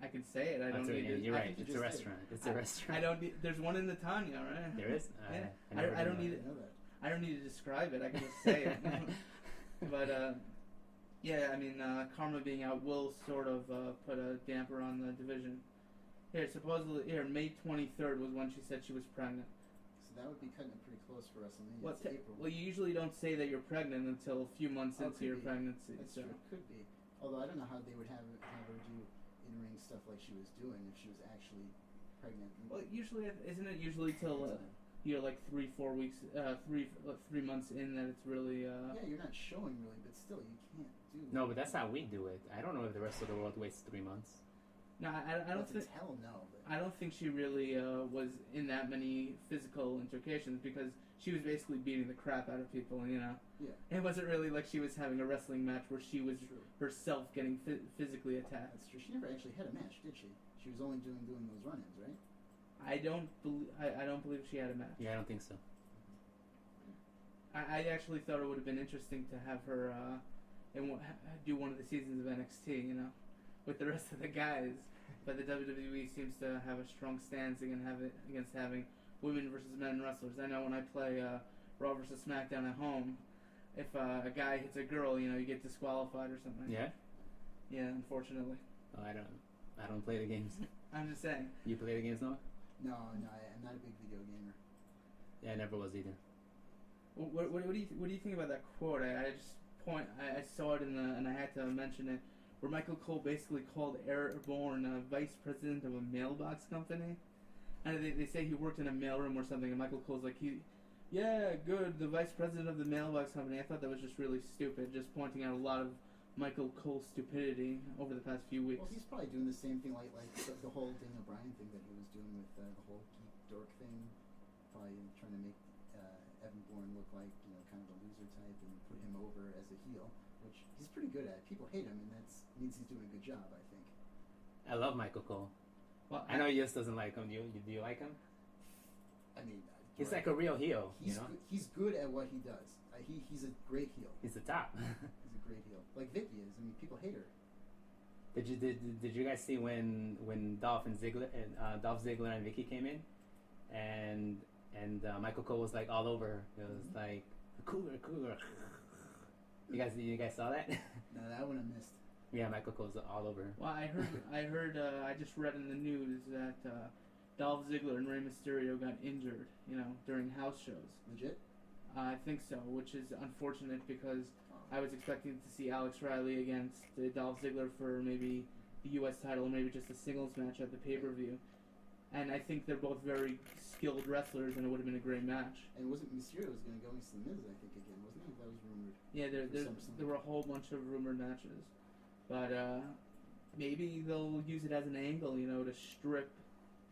I can say it. I don't need it. You're right. It's a restaurant. It's a restaurant. I don't need. There's one in Netanya, right? There is. Yeah. I don't need it. I don't need to describe it. I can just say it. But yeah, I mean, Karma being out will sort of put a damper on the division. May 23rd was when she said she was pregnant. So that would be cutting it pretty close for WrestleMania. Well, It's April. Well, you usually don't say that you're pregnant until a few months into your pregnancy. That's true. Could be. Although I don't know how they would have her do in-ring stuff like she was doing if she was actually pregnant. Well, usually, isn't it usually till you're like 3-4 weeks, 3 months in that it's really. Yeah, you're not showing really, but still, you can't do. No, but that's how we do it. I don't know if the rest of the world waits 3 months. No, I don't think. Hell no. But I don't think she really was in that many physical altercations, because she was basically beating the crap out of people. Yeah. It wasn't really like she was having a wrestling match where she was herself getting physically attacked. That's true. She never actually had a match, did she? She was only doing those run-ins, right? I don't believe she had a match. Yeah, I don't think so. I actually thought it would have been interesting to have her do one of the seasons of NXT, with the rest of the guys. But the WWE seems to have a strong stance against having women versus men wrestlers. I know when I play Raw versus SmackDown at home, if a guy hits a girl, you get disqualified or something. Yeah? Yeah, unfortunately. Oh, I don't play the games. I'm just saying. You play the games, Noah? No, I'm not a big video gamer. Yeah, I never was either. What do you think about that quote? I saw it and I had to mention it, where Michael Cole basically called Airborne vice president of a mailbox company, and they say he worked in a mailroom or something, and Michael Cole's like, the vice president of the mailbox company. I thought that was just really stupid, just pointing out a lot of Michael Cole's stupidity over the past few weeks. Well, he's probably doing the same thing like the whole Daniel Bryan thing that he was doing with the whole geek dork thing, probably trying to make Evan Bourne look like kind of a loser type and put him over as a heel, which he's pretty good at. People hate him, and that means he's doing a good job, I think. I love Michael Cole. Well, I know Yus doesn't like him. Do you like him? I mean, He's like a real heel. He's good at what he does. He's a great heel. He's the top. He's a great heel, like Vicky is. I mean, people hate her. Did you guys see when Dolph Ziggler and Vicky came in, and Michael Cole was like all over her. It was like cooler. You guys saw that? No, that one I missed. Yeah, Michael Cole's all over her. Well, I heard. I just read in the news that Dolph Ziggler and Rey Mysterio got injured, during house shows. Legit? I think so, which is unfortunate because I was expecting to see Alex Riley against Dolph Ziggler for maybe the U.S. title, or maybe just a singles match at the pay-per-view. And I think they're both very skilled wrestlers, and it would have been a great match. And wasn't Mysterio was going to go against The Miz, I think, again, wasn't it? That was rumored. Yeah, there were a whole bunch of rumored matches. But maybe they'll use it as an angle, to strip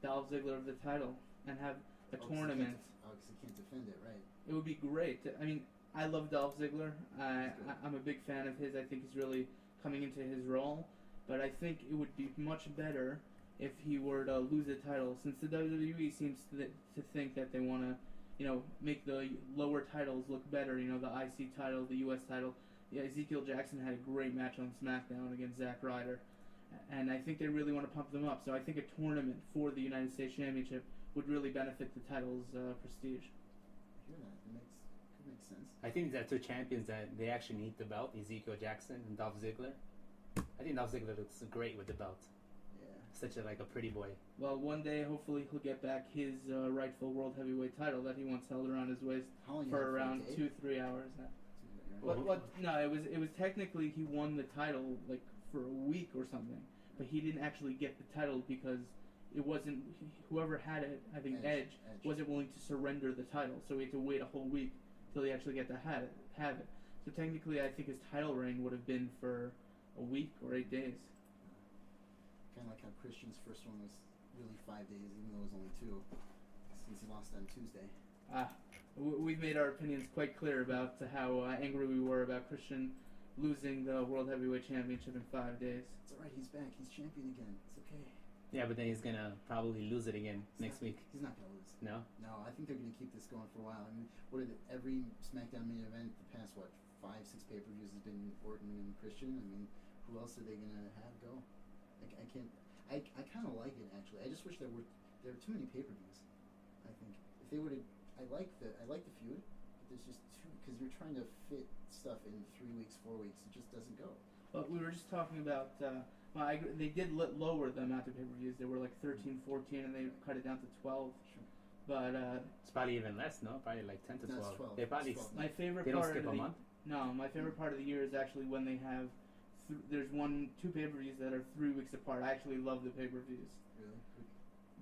Dolph Ziggler of the title and have a tournament. Because he can't defend it, right? It would be great. I mean, I love Dolph Ziggler. I'm a big fan of his. I think he's really coming into his role. But I think it would be much better if he were to lose the title, since the WWE seems to think that they want to, make the lower titles look better. The IC title, the US title. Yeah, Ezekiel Jackson had a great match on SmackDown against Zack Ryder. And I think they really want to pump them up. So I think a tournament for the United States Championship would really benefit the title's prestige. I hear that. Could make sense. I think they're two champions that they actually need the belt, Ezekiel Jackson and Dolph Ziggler. I think Dolph Ziggler looks great with the belt. Yeah. Such a pretty boy. Well, one day, hopefully, he'll get back his rightful world heavyweight title that he once held around his waist for around 2-3 hours now. No, it was technically he won the title like for a week or something, but he didn't actually get the title because it wasn't whoever had it. I think Edge wasn't willing to surrender the title, so he had to wait a whole week till he actually got to have it. So technically, I think his title reign would have been for a week or 8 days. Kind of like how Christian's first one was really 5 days, even though it was only 2, since he lost on Tuesday. We've made our opinions quite clear about how angry we were about Christian losing the World Heavyweight Championship in 5 days. It's alright, he's back. He's champion again. It's okay. Yeah, but then he's going to probably lose it again next week. He's not going to lose. No? No, I think they're going to keep this going for a while. I mean, every SmackDown main event the past, 5-6 pay-per-views has been Orton and Christian. I mean, who else are they going to have go? I can't... I kind of like it, actually. I just wish there were too many pay-per-views, I think. If they were to... I like the feud, but there's just too... Because you're trying to fit stuff in 3 weeks, 4 weeks. It just doesn't go. But we were just talking about... they did lower the amount of pay-per-views. They were like 13, 14, and they cut it down to 12. Sure. But it's probably even less, no? Probably like 10 to 12. No, it's 12. They probably... 12. My favorite they don't part skip of a the month? No, my favorite part of the year is actually when they have... there's 2 pay-per-views that are 3 weeks apart. I actually love the pay-per-views. Really?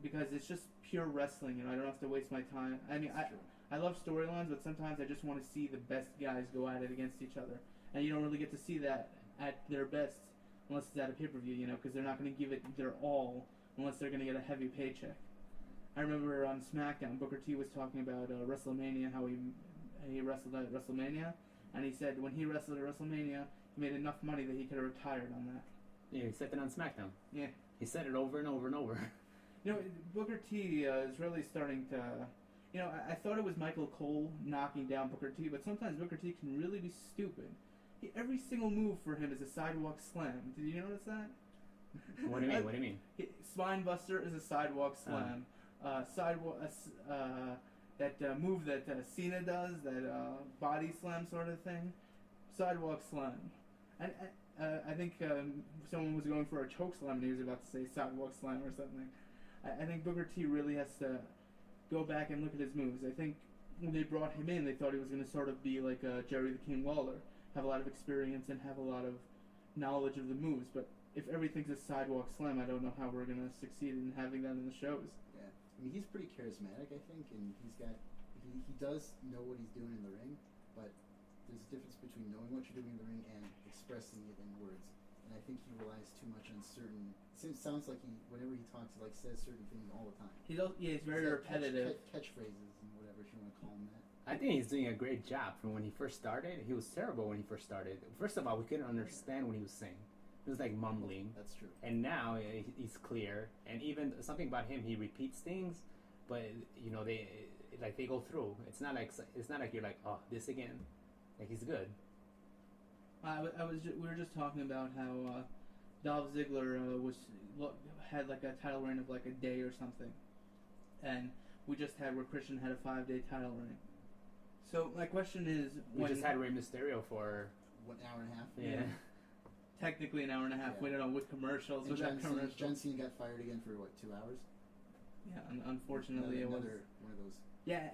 Because it's just pure wrestling, I don't have to waste my time. I mean, I love storylines, but sometimes I just want to see the best guys go at it against each other. And you don't really get to see that at their best unless it's at a pay-per-view, because they're not going to give it their all unless they're going to get a heavy paycheck. I remember on SmackDown, Booker T was talking about WrestleMania, how he wrestled at WrestleMania, and he said when he wrestled at WrestleMania, he made enough money that he could have retired on that. Yeah, he said that on SmackDown. Yeah. He said it over and over and over. Booker T is really starting to... I thought it was Michael Cole knocking down Booker T, but sometimes Booker T can really be stupid. Every single move for him is a sidewalk slam. Did you notice that? What do you mean? What do you mean? Spine Buster is a sidewalk slam. That move that Cena does, that body slam sort of thing, sidewalk slam. And I think someone was going for a choke slam and he was about to say sidewalk slam or something. I think Booker T really has to go back and look at his moves. I think when they brought him in, they thought he was going to sort of be like Jerry the King Lawler, have a lot of experience and have a lot of knowledge of the moves. But if everything's a sidewalk slam, I don't know how we're going to succeed in having that in the shows. Yeah, I mean, he's pretty charismatic, I think, and he does know what he's doing in the ring, but there's a difference between knowing what you're doing in the ring and expressing it in words. And I think he relies too much on certain... It sounds like whenever he talks, he says certain things all the time. He's very repetitive. Catchphrases and whatever, if you want to call them that. I think he's doing a great job from when he first started. He was terrible when he first started. First of all, we couldn't understand what he was saying. He was like mumbling. That's true. And now he's clear. And even something about him, he repeats things, but you know they go through. It's not like you're like, oh, this again. Like he's good. We were just talking about how Dolph Ziggler had like a title reign of like a day or something, and we just had where Christian had a 5-day title reign. So my question is, we just had Rey Mysterio for what, an hour and a half? Yeah. Technically an hour and a half. Yeah. We don't know with commercials. And Without commercials. John Cena got fired again for what, 2 hours? Yeah, unfortunately Another it was. one of those. Yeah,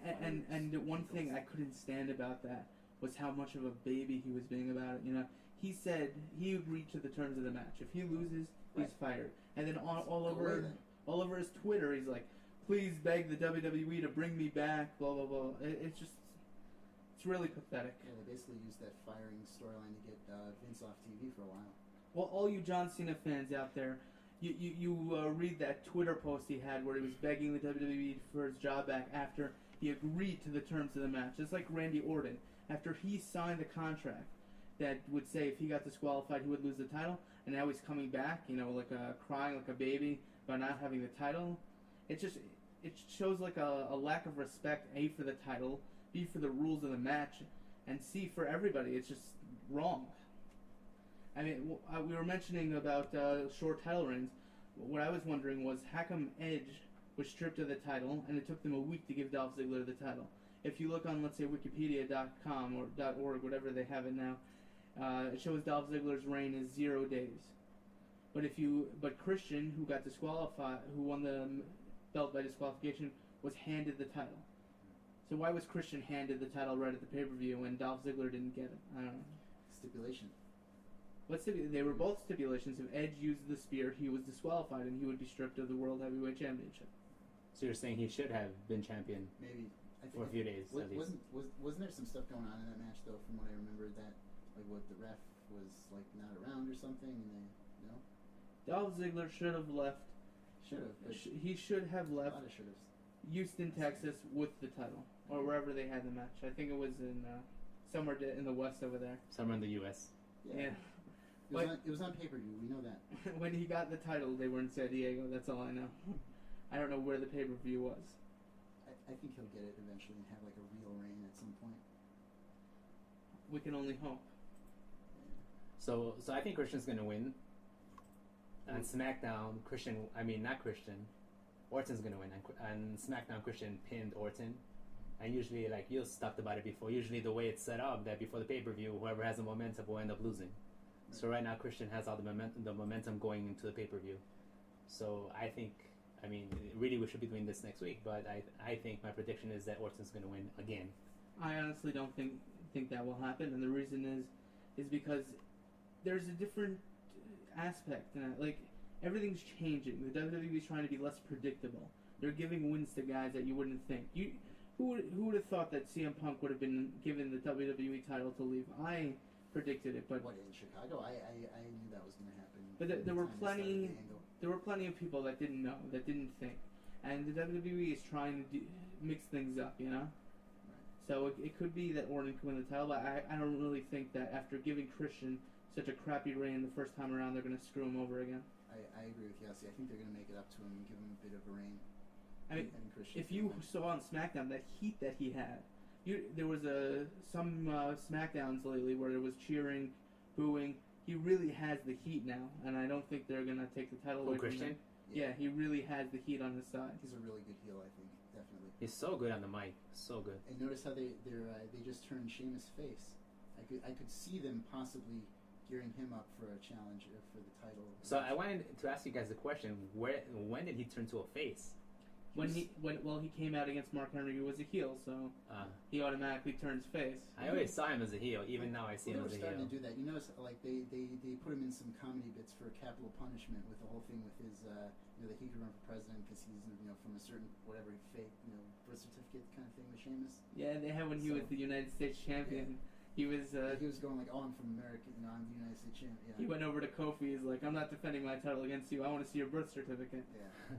and the one thing I couldn't stand about that was how much of a baby he was being about it. You know, he said he agreed to the terms of the match. If he loses, he's fired. And then all over his Twitter, he's like, "Please beg the WWE to bring me back." Blah blah blah. It's really pathetic. Yeah, they basically used that firing storyline to get Vince off TV for a while. Well, all you John Cena fans out there, you read that Twitter post he had where he was begging the WWE for his job back after he agreed to the terms of the match. Just like Randy Orton, after he signed the contract that would say if he got disqualified he would lose the title, and now he's coming back, you know, like crying like a baby about not having the title. It shows like a lack of respect, A, for the title, B, for the rules of the match, and C, for everybody. It's just wrong. I mean, we were mentioning about short title reigns. What I was wondering was, how come Edge was stripped of the title, and it took them a week to give Dolph Ziggler the title? If you look on, let's say, Wikipedia.com or .org, whatever they have it now, it shows Dolph Ziggler's reign is 0 days. But Christian, who got disqualified, who won the belt by disqualification, was handed the title. So why was Christian handed the title right at the pay-per-view and Dolph Ziggler didn't get it? I don't know. Stipulation. They were both stipulations. If Edge used the spear, he was disqualified and he would be stripped of the World Heavyweight Championship. So you're saying he should have been champion? Maybe. I think for a few days, at least. Wasn't there some stuff going on in that match, though, from what I remember, that, like, what, the ref was, like, not around or something, and they, no? Dolph Ziggler should have left. He should have left A lot of should-haves. Houston, Texas, with the title, or wherever they had the match. I think it was in somewhere in the West over there. Somewhere in the U.S. Yeah. It was on pay-per-view. We know that. When he got the title, they were in San Diego. That's all I know. I don't know where the pay-per-view was. I think he'll get it eventually and have, like, a real reign at some point. We can only hope. So I think Christian's gonna win. On SmackDown, Orton's gonna win. And SmackDown, Christian pinned Orton. And usually, like you talked about it before, usually the way it's set up, that before the pay-per-view, whoever has the momentum will end up losing. Right. So right now, Christian has all the momentum going into the pay-per-view. So I think, really we should be doing this next week, but I think my prediction is that Orton's gonna win again. I honestly don't think that will happen, and the reason is because there's a different aspect. Like, everything's changing. The WWE is trying to be less predictable. They're giving wins to guys that you wouldn't think. Who would have thought that CM Punk would have been given the WWE title to leave? I predicted it, but what, in Chicago? I knew that was going to happen. But there were plenty of people that didn't know, that didn't think, and the WWE is trying to mix things up, you know. Right. So it could be that Orton can win the title, but I don't really think that after giving Christian such a crappy reign the first time around, they're going to screw him over again. I agree with Yossi. I think they're going to make it up to him and give him a bit of a reign. I mean, if you saw on SmackDown that heat that he had, there was some SmackDowns lately where there was cheering, booing. He really has the heat now, and I don't think they're going to take the title away from him. Yeah, he really has the heat on his side. He's a really good heel, I think, definitely. He's so good on the mic, so good. And notice how they just turned Sheamus face. I could see them possibly gearing him up for a challenge for the title. So I wanted to ask you guys a question. When did he turn to a face? When he came out against Mark Henry, who was a heel, so he automatically turns face. I always saw him as a heel. Even now, I see him as a heel. They were starting to do that. You notice, like they put him in some comedy bits for capital punishment with the whole thing with his, that he could run for president because he's from a certain whatever fake birth certificate kind of thing with Sheamus. Yeah, they had when he was the United States champion. Yeah. He was going like, oh, I'm from America, I'm the United States champion. Yeah. He went over to Kofi. He's like, I'm not defending my title against you. I want to see your birth certificate. Yeah.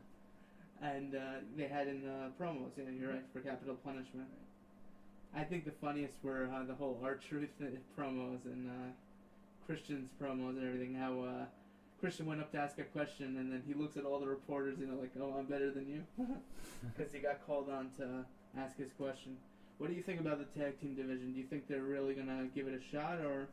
And they had in promos. Yeah, you're right, for capital punishment. I think the funniest were the whole R-Truth promos and Christian's promos and everything. How Christian went up to ask a question, and then he looks at all the reporters, like, oh, I'm better than you. Because he got called on to ask his question. What do you think about the tag team division? Do you think they're really going to give it a shot, or...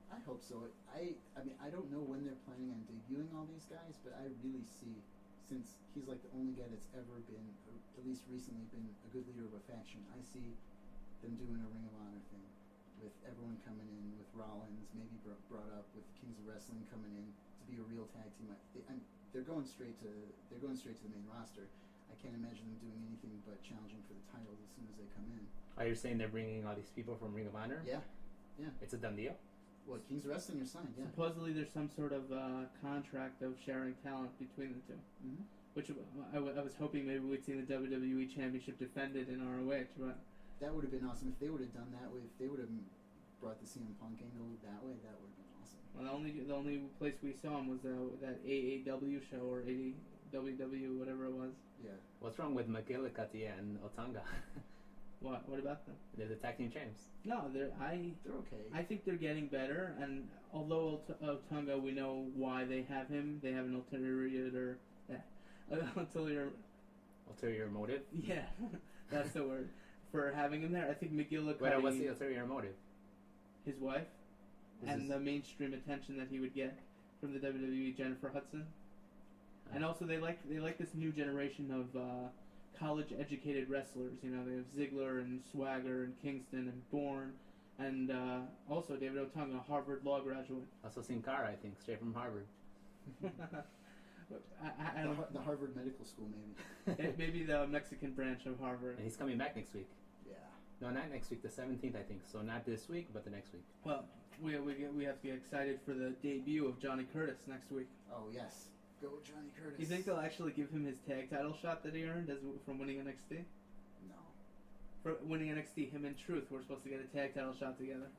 I hope so. I mean, I don't know when they're planning on debuting all these guys, but I really see, since he's like the only guy that's ever been, or at least recently, been a good leader of a faction, I see them doing a Ring of Honor thing with everyone coming in, with Rollins maybe brought up, with Kings of Wrestling coming in to be a real tag team. They're going straight to the main roster. I can't imagine them doing anything but challenging for the titles as soon as they come in. Are you saying they're bringing all these people from Ring of Honor? Yeah. It's a done deal? Well, Kings of Wrestling are signed, yeah. Supposedly there's some sort of contract of sharing talent between the two. Mm-hmm. Which I was hoping maybe we'd see the WWE Championship defended in ROH, but... That would have been awesome. If they would have done that, if they would have brought the CM Punk angle that way, that would have been awesome. Well, the only place we saw him was that AAW show, or AWW, whatever it was. Yeah. What's wrong with McGillicuddy and Otanga? What about them? They're the tag team champs. No, they're okay. I think they're getting better, and although Otunga, we know why they have him. They have an ulterior motive? Yeah, that's the word for having him there. I think McGillicuddy... Wait, what's the ulterior motive? His wife, the mainstream attention that he would get from the WWE, Jennifer Hudson. And also they like this new generation of college-educated wrestlers. They have Ziggler and Swagger and Kingston and Bourne, and also David Otunga, a Harvard Law graduate. Also Sin Cara, I think, straight from Harvard. I don't the Harvard Medical School, maybe. Maybe the Mexican branch of Harvard. And he's coming back next week. Yeah. No, not next week. The 17th, I think. So not this week, but the next week. Well, we have to get excited for the debut of Johnny Curtis next week. Oh yes. Go Johnny Curtis. You think they'll actually give him his tag title shot that he earned from winning NXT? No. For winning NXT, him and Truth were supposed to get a tag title shot together.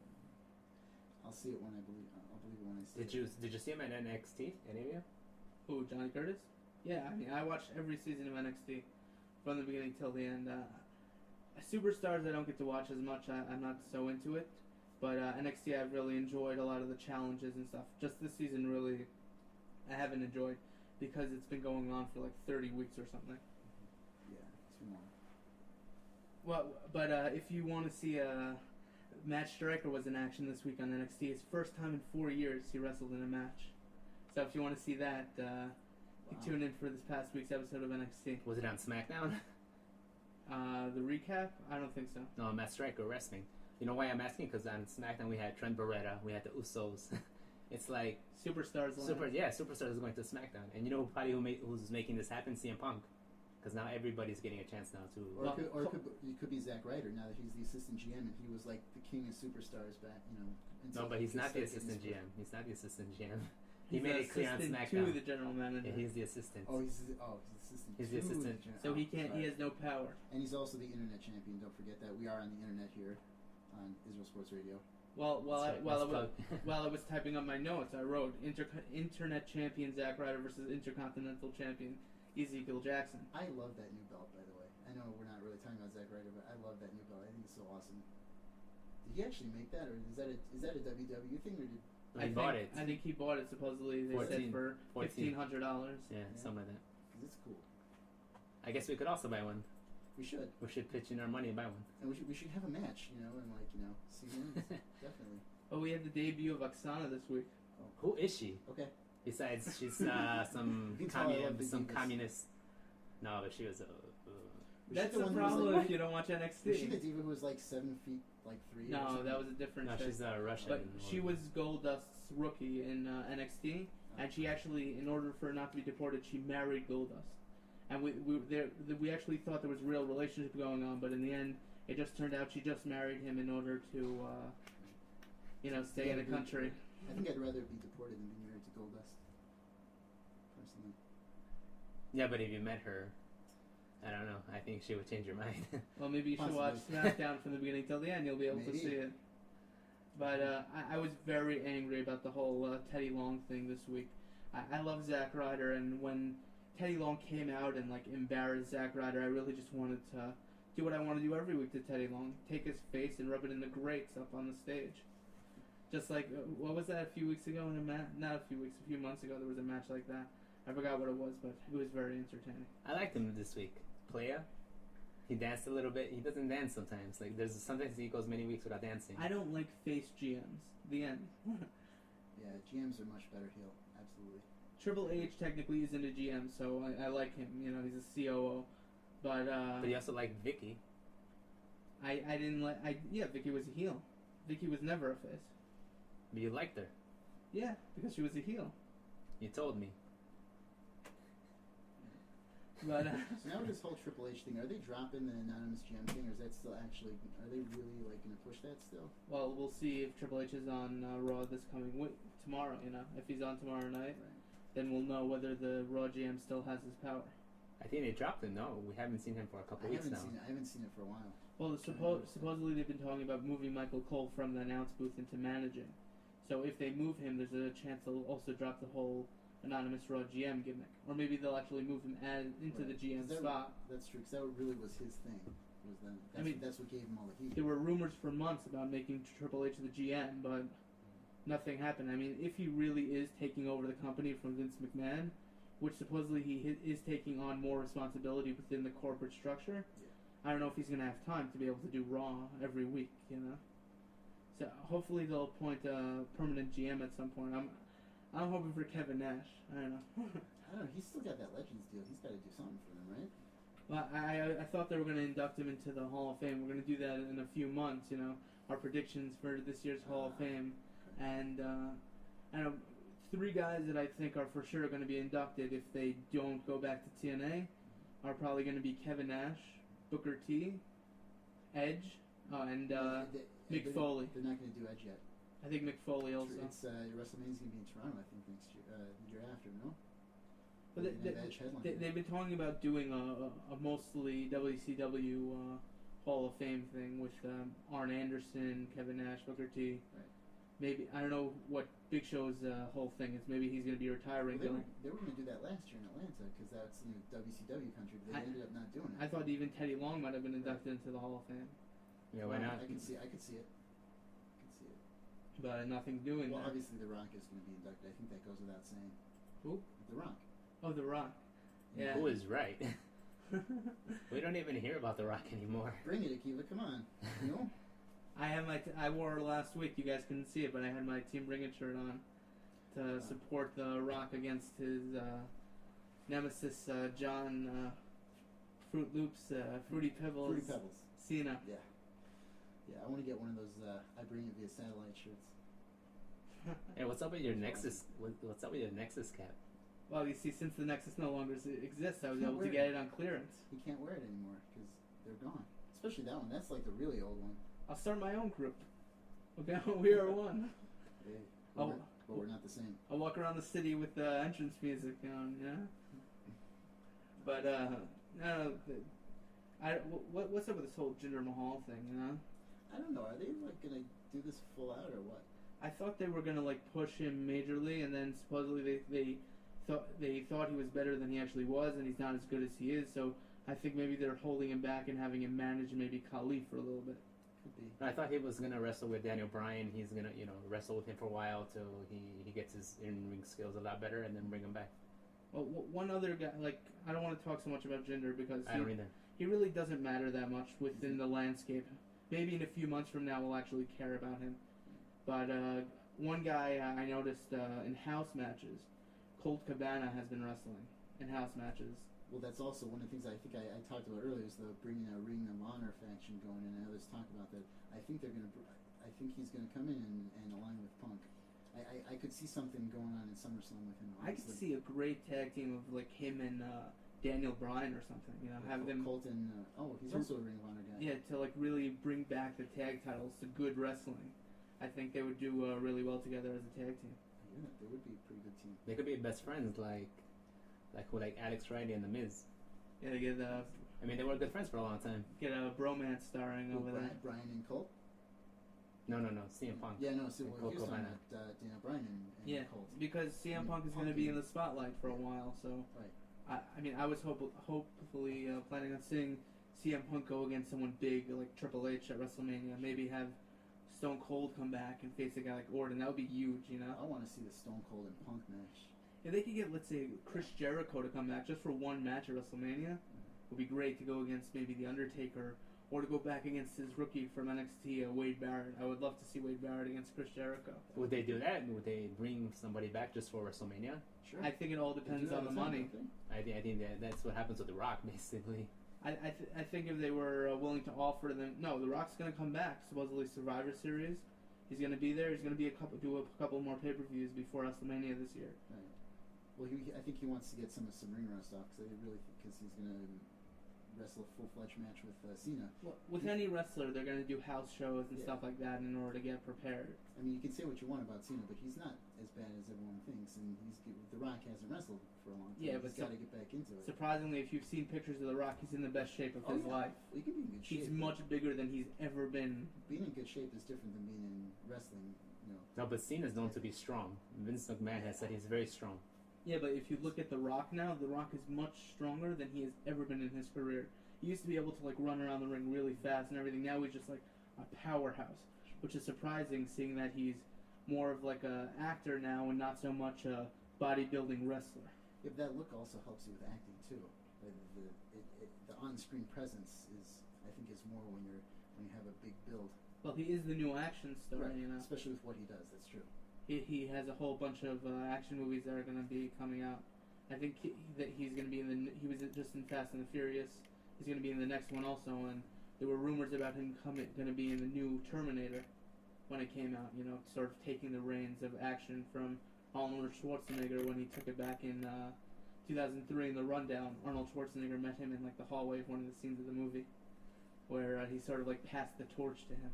I'll see it when I believe. I'll believe it when I see it. Did you see him at NXT? Any of you? Who, Johnny Curtis? Yeah, I mean, I watched every season of NXT from the beginning till the end. Superstars I don't get to watch as much. I'm not so into it. But NXT I've really enjoyed a lot of the challenges and stuff. Just this season really I haven't enjoyed because it's been going on for like 30 weeks or something. Yeah, too long. Well, but if you want to see Matt Striker was in action this week on NXT. His first time in 4 years he wrestled in a match. So if you want to see that, tune in for this past week's episode of NXT. Was it on SmackDown? The recap? I don't think so. No, Matt Striker wrestling. You know why I'm asking? Because on SmackDown we had Trent Beretta, we had the Usos. It's like Superstars. Superstars is going to SmackDown, and you know probably who's making this happen? CM Punk, because now everybody's getting a chance now to. Or it could be Zack Ryder now that he's the assistant GM and he was like the king of superstars back. No, but he's not the assistant GM. He's not the assistant GM. He He's made it clear on SmackDown. To the general manager. Yeah, he's the assistant. He's the assistant. He's the assistant. So he can't. He has no power. And he's also the internet champion. Don't forget that we are on the internet here on Israel Sports Radio. Well, while I was typing up my notes, I wrote Internet Champion Zack Ryder versus Intercontinental Champion Ezekiel Jackson. I love that new belt, by the way. I know we're not really talking about Zack Ryder, but I love that new belt. I think it's so awesome. Did he actually make that, or is that a WWE thing, or did? He bought it. I think he bought it. Supposedly, they said for $1,500. Yeah, something like that. It's cool. I guess we could also buy one. We should. We should pitch in our money and buy one. And we should have a match, and see who wins. Definitely. Oh, we had the debut of Oksana this week. Oh. Who is she? Okay. Besides, she's some communist. No, but she was. That's the problem if you don't watch NXT. Was she the diva who was like 7 feet, like 3? No, that was a different. No, she's a Russian. But she was Goldust's rookie in NXT, and she actually, in order for her not to be deported, she married Goldust. And we actually thought there was a real relationship going on, but in the end, it just turned out she just married him in order to, stay in the country. I think I'd rather be deported than be married to Goldust, personally. Yeah, but if you met her, I don't know. I think she would change your mind. Well, maybe you should watch SmackDown from the beginning till the end. You'll be able to see it. But I was very angry about the whole Teddy Long thing this week. I love Zack Ryder, and when Teddy Long came out and embarrassed Zack Ryder, I really just wanted to do what I want to do every week to Teddy Long: take his face and rub it in the grates up on the stage. Just like what was that a few weeks ago in a match? Not a few weeks, a few months ago. There was a match like that. I forgot what it was, but it was very entertaining. I liked him this week. Playa. He danced a little bit. He doesn't dance sometimes. Like sometimes he goes many weeks without dancing. I don't like face GMs. The end. Yeah, GMs are much better heel. Absolutely. Triple H technically isn't a GM, so I like him. You know, he's a COO. But you also like Vicky. I didn't like. Yeah, Vicky was a heel. Vicky was never a face. But you liked her. Yeah, because she was a heel. You told me. But So now with this whole Triple H thing, are they dropping the anonymous GM thing, or is that still actually? Are they really like going to push that still? well, we'll see if Triple H is on Raw this coming tomorrow. You know, if he's on tomorrow night, then we'll know whether the Raw GM still has his power. I think they dropped him. No, we haven't seen him for a couple weeks now. I haven't seen it for a while. Well, supposedly they've been talking about moving Michael Cole from the announce booth into managing. So if they move him, there's a chance they'll also drop the whole anonymous Raw GM gimmick, or maybe they'll actually move him into the GM spot. That's true, because that really was his thing. That's what gave him all the heat. There were rumors for months about making Triple H the GM, but nothing happened. I mean, if he really is taking over the company from Vince McMahon, which supposedly he is taking on more responsibility within the corporate structure, I don't know if he's going to have time to be able to do Raw every week, you know? So hopefully they'll appoint a permanent GM at some point. I'm hoping for Kevin Nash. I don't know. I don't know. He's still got that Legends deal. He's got to do something for them, right? Well, I thought they were going to induct him into the Hall of Fame. We're going to do that in a few months, you know, our predictions for this year's Hall of Fame. And I don't know, 3 guys that I think are for sure going to be inducted if they don't go back to TNA are probably going to be Kevin Nash, Booker T, Edge, and Mick Foley. They're not going to do Edge yet. I think Mick Foley also. It's WrestleMania's going to be in Toronto, I think, next year, the year after, no? But they've been talking about doing a mostly WCW Hall of Fame thing with Arn Anderson, Kevin Nash, Booker T. Right. Maybe, I don't know what Big Show's whole thing is. Maybe he's going to be retiring. Well, they were going to do that last year in Atlanta because that's WCW country, but they ended up not doing it. I thought even Teddy Long might have been inducted into the Hall of Fame. Yeah, why not? I could see it. But nothing doing Well, that. obviously The Rock is going to be inducted. I think that goes without saying. Who? The Rock. Oh, The Rock. Yeah. Who is right? We don't even hear about The Rock anymore. Bring it, Akiva. Come on. You know? I have I wore it last week. You guys couldn't see it, but I had my Team Bring It shirt on to support The Rock against his nemesis, John Fruit Loops, Fruity Pebbles. Cena. Yeah. Yeah, I want to get one of those I Bring It via satellite shirts. Hey, what's up with your Nexus? What's up with your Nexus cap? Well, you see, since the Nexus no longer exists, I was able to get it on clearance. You can't wear it anymore because they're gone. Especially that one. That's like the really old one. I'll start my own group. Okay, we are one. Hey, but we're not the same. I'll walk around the city with entrance music on, yeah. But no, what's up with this whole Jinder Mahal thing? You know? I don't know. Are they like gonna do this full out or what? I thought they were gonna like push him majorly, and then supposedly they thought he was better than he actually was, and he's not as good as he is. So I think maybe they're holding him back and having him manage maybe Khali for a little bit. Could be. I thought he was gonna wrestle with Daniel Bryan. He's gonna, wrestle with him for a while till he gets his in-ring skills a lot better, and then bring him back. Well, one other guy, like, I don't want to talk so much about Jinder because I don't either. He really doesn't matter that much within the landscape. Maybe in a few months from now we'll actually care about him. But one guy I noticed in house matches, Colt Cabana has been wrestling in house matches. Well, that's also one of the things I think I talked about earlier is the bringing a Ring of Honor faction going in. And others talk about that. I think he's gonna come in and align with Punk. I could see something going on in SummerSlam with him. I could see a great tag team of like him and Daniel Bryan or something. Have them. Colt and he's also a Ring of Honor guy. Yeah, to like really bring back the tag titles to good wrestling. I think they would do really well together as a tag team. Yeah, they would be a pretty good team. They could be best friends, like Alex Riley and The Miz. Yeah, they get I mean, they were good friends for a long time. Get a bromance starring over there. Bryan and Colt. No, CM Punk. Yeah, no. So he was talking about Daniel Bryan and Colt. Because CM Punk is going to be in the spotlight for a while. So, right. I mean, I was hopefully planning on seeing CM Punk go against someone big like Triple H at WrestleMania. Maybe have Stone Cold come back and face a guy like Orton. That would be huge, you know. I want to see the Stone Cold and Punk match. If they could get, let's say, Chris Jericho to come back just for one match at WrestleMania, would be great to go against maybe The Undertaker, or to go back against his rookie from NXT, Wade Barrett. I would love to see Wade Barrett against Chris Jericho. Would they do that? Would they bring somebody back just for WrestleMania? Sure. I think it all depends on the money. I think that's what happens with The Rock, basically. I think if they were willing to offer them, no, The Rock's going to come back. Supposedly Survivor Series, he's going to be there. He's going to do a couple more pay-per-views before WrestleMania this year. Right. Well, I think he wants to get some ring rust off because he's going to wrestle a full-fledged match with Cena. Well, with any wrestler, they're going to do house shows and stuff like that in order to get prepared. I mean, you can say what you want about Cena, but he's not as bad as everyone thinks, and The Rock hasn't wrestled for a long time. Yeah, but he's got to get back into it. Surprisingly, if you've seen pictures of The Rock, he's in the best shape of his life. Well, he can be in good shape. He's much bigger than he's ever been. Being in good shape is different than being in wrestling, you know. No, but Cena's known to be strong. Vince McMahon has said he's very strong. Yeah, but if you look at The Rock now, The Rock is much stronger than he has ever been in his career. He used to be able to like run around the ring really fast and everything. Now he's just like a powerhouse, which is surprising, seeing that he's more of like a actor now and not so much a bodybuilding wrestler. Yeah, but that look also helps you with acting too. The on-screen presence I think is more when you have a big build. Well, he is the new action star, you know. Especially with what he does. That's true. He has a whole bunch of action movies that are going to be coming out. I think that he's going to be he was just in Fast and the Furious. He's going to be in the next one also, and there were rumors about him going to be in the new Terminator when it came out, you know, sort of taking the reins of action from Arnold Schwarzenegger when he took it back in 2003 in The Rundown. Arnold Schwarzenegger met him in like the hallway of one of the scenes of the movie where he sort of like passed the torch to him.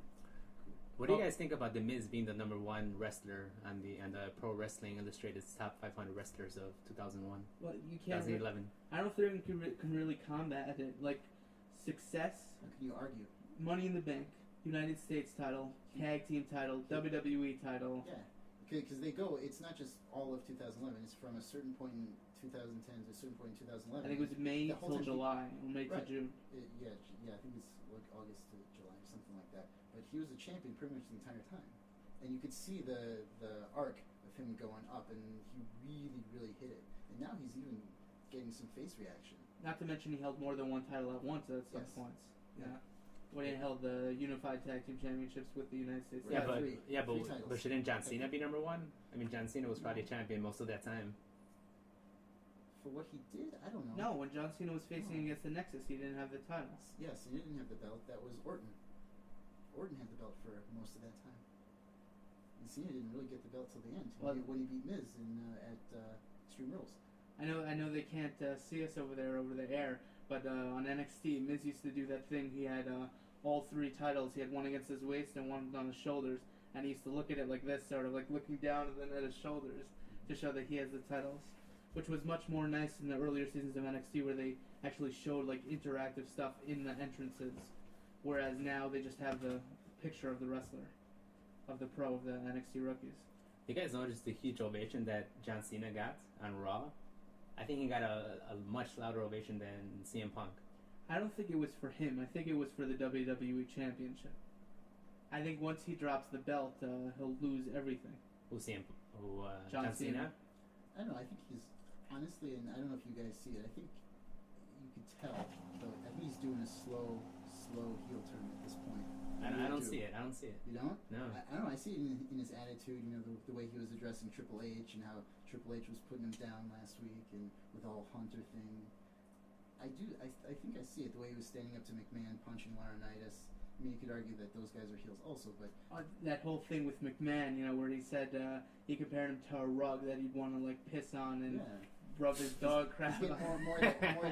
What do you guys think about The Miz being the #1 wrestler on the Pro Wrestling Illustrated's top 500 wrestlers of 2001? Well, you can't. 2011. I don't think you can really combat it. Like success. How can you argue? Money in the Bank, United States title, tag team title, WWE title. Yeah, because they go. It's not just all of 2011. It's from a certain point in 2010 to a certain point in 2011. I think it was May till July, or May to June. Yeah, I think it's like August to July or something like that. But he was a champion pretty much the entire time, and you could see the arc of him going up, and he really hit it. And now he's even getting some face reaction. Not to mention he held more than one title at once at some points. Yeah. When he held the Unified Tag Team Championships with the United States. But shouldn't John Cena be #1? I mean, John Cena was probably champion most of that time. For what he did, I don't know. No, when John Cena was facing against the Nexus, he didn't have the title. Yes, he didn't have the belt. That was Orton. Orton had the belt for most of that time. And Cena didn't really get the belt till the end when he beat Miz at Extreme Rules. I know they can't see us over the air, but on NXT, Miz used to do that thing. He had all 3 titles. He had one against his waist and one on his shoulders, and he used to look at it like this, sort of like looking down and then at his shoulders to show that he has the titles, which was much more nice in the earlier seasons of NXT, where they actually showed like interactive stuff in the entrances. Whereas now they just have the picture of the wrestler, of the pro, of the NXT rookies. You guys noticed the huge ovation that John Cena got on Raw? I think he got a much louder ovation than CM Punk. I don't think it was for him. I think it was for the WWE Championship. I think once he drops the belt, he'll lose everything. John Cena? I don't know. I think he's honestly, and I don't know if you guys see it. I think you could tell. But I think he's doing a slow heel turn at this point. I don't see it. You don't? No. I don't know. I see it in his attitude. You know, the way he was addressing Triple H and how Triple H was putting him down last week, and with the whole Hunter thing. I think I see it. The way he was standing up to McMahon, punching Laurinaitis. I mean, you could argue that those guys are heels also, but that whole thing with McMahon, you know, where he said he compared him to a rug that he'd want to like piss on and rub his dog crap on. More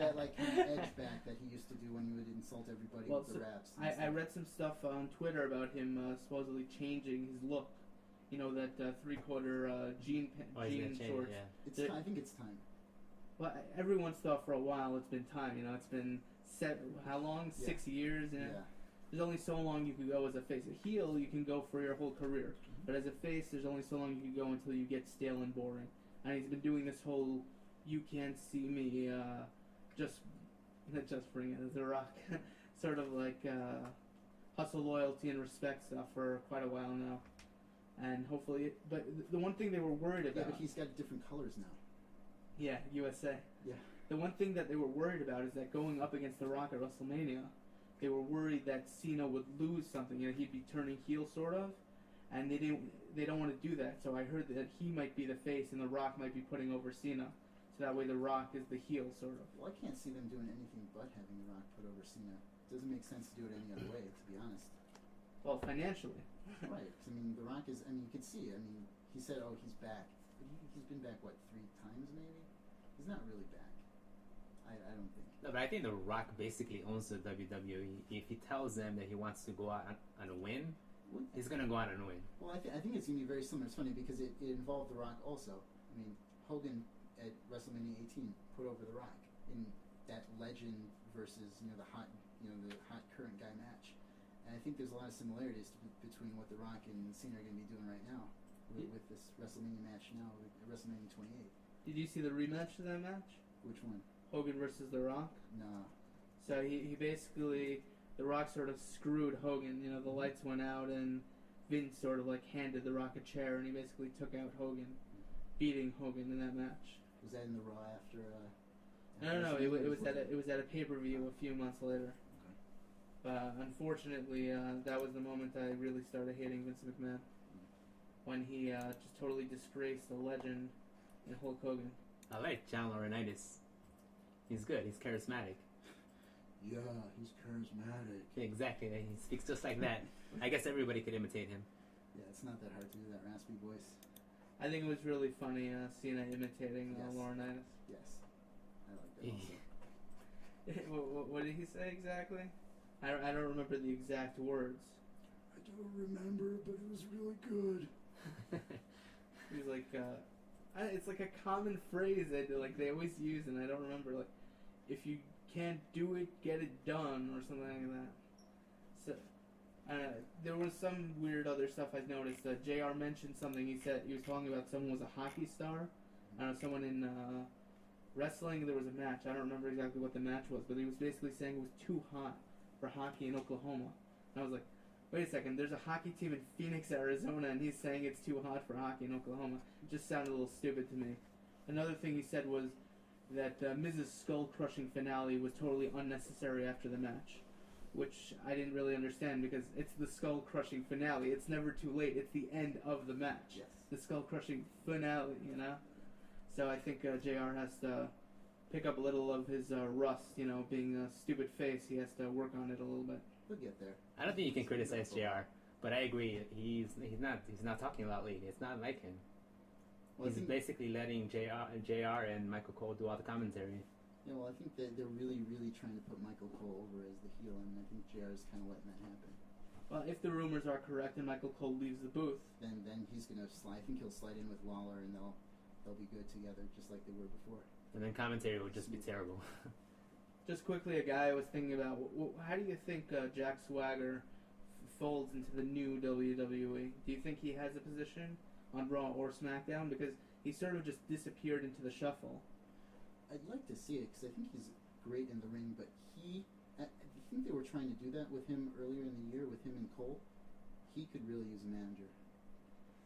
that like edge back that he used to do when he would insult everybody with the raps. I read some stuff on Twitter about him supposedly changing his look. You know, that 3/4 jean shorts. Yeah. I think it's time. Well, everyone's thought for a while it's been time. You know, it's been how long? 6 years. You know? Yeah. There's only so long you can go as a face. A heel, you can go for your whole career. But as a face, there's only so long you can go until you get stale and boring. And he's been doing this whole "you can't see me," just bring it as The Rock, sort of like hustle, loyalty, and respect stuff for quite a while now. And hopefully, but the one thing they were worried Yeah, about. but he's got different colors now. Yeah, USA. Yeah. The one thing that they were worried about is that going up against The Rock at WrestleMania, they were worried that Cena would lose something. You know, he'd be turning heel, sort of, and they don't want to do that. So I heard that he might be the face, and The Rock might be putting over Cena. So that way, The Rock is the heel, sort of. Well, I can't see them doing anything but having The Rock put over Cena. It doesn't make sense to do it any other way, to be honest. Well, financially. Right. 'Cause, I mean, The Rock is. I mean, you could see. I mean, he said, "Oh, he's back," but he's been back what 3 times maybe. He's not really back. I don't think. No, but I think The Rock basically owns the WWE. If he tells them that he wants to go out on a win, he's gonna go out and win. Well, I think it's gonna be very similar. It's funny because it involved The Rock also. I mean, Hogan at WrestleMania 18 put over The Rock in that legend versus the hot current guy match. And I think there's a lot of similarities between what The Rock and Cena are going to be doing right now with this WrestleMania match now, with WrestleMania 28. Did you see the rematch of that match? Which one? Hogan versus The Rock? No. So he basically, The Rock sort of screwed Hogan. You know, the lights went out and Vince sort of like handed The Rock a chair and he basically took out Hogan, beating Hogan in that match. Was that in the Raw after? No. It was at a pay-per-view a few months later. Unfortunately, that was the moment I really started hating Vince McMahon. When he just totally disgraced a legend in Hulk Hogan. I like John Laurinaitis. He's good. He's charismatic. Yeah, he's charismatic. Yeah, exactly. He speaks just like that. I guess everybody could imitate him. Yeah, it's not that hard to do that raspy voice. I think it was really funny Cena imitating Yes. Laurinaitis. Yes, I like that also. What did he say exactly? I don't remember the exact words. I don't remember, but it was really good. He's like, it's like a common phrase that like they always use, and I don't remember. Like, if you can't do it, get it done, or something like that. So, there was some weird other stuff I noticed. JR mentioned something. He said he was talking about someone was a hockey star. I don't know, someone in wrestling. There was a match. I don't remember exactly what the match was, but he was basically saying it was too hot for hockey in Oklahoma. And I was like, wait a second, there's a hockey team in Phoenix, Arizona, and he's saying it's too hot for hockey in Oklahoma. It just sounded a little stupid to me. Another thing he said was that Mrs. Skull-crushing finale was totally unnecessary after the match, which I didn't really understand because it's the skull-crushing finale. It's never too late. It's the end of the match. Yes. The skull-crushing finale, you know? So I think JR has to pick up a little of his rust, being a stupid face. He has to work on it a little bit. We'll get there. I don't think you can criticize JR, but I agree. He's not talking loudly. It's not like him. Well, He's basically letting JR and Michael Cole do all the commentary. Yeah, well, I think that they're really, really trying to put Michael Cole over as the heel, and I think JR is kind of letting that happen. Well, if the rumors are correct and Michael Cole leaves the booth, Then he's gonna slide. I think he'll slide in with Lawler, and they'll be good together, just like they were before. And then commentary would just be terrible. just quickly, a guy I was thinking about, how do you think Jack Swagger folds into the new WWE? Do you think he has a position on Raw or SmackDown? Because he sort of just disappeared into the shuffle. I'd like to see it because I think he's great in the ring, but I think they were trying to do that with him earlier in the year with him and Cole. He could really use a manager.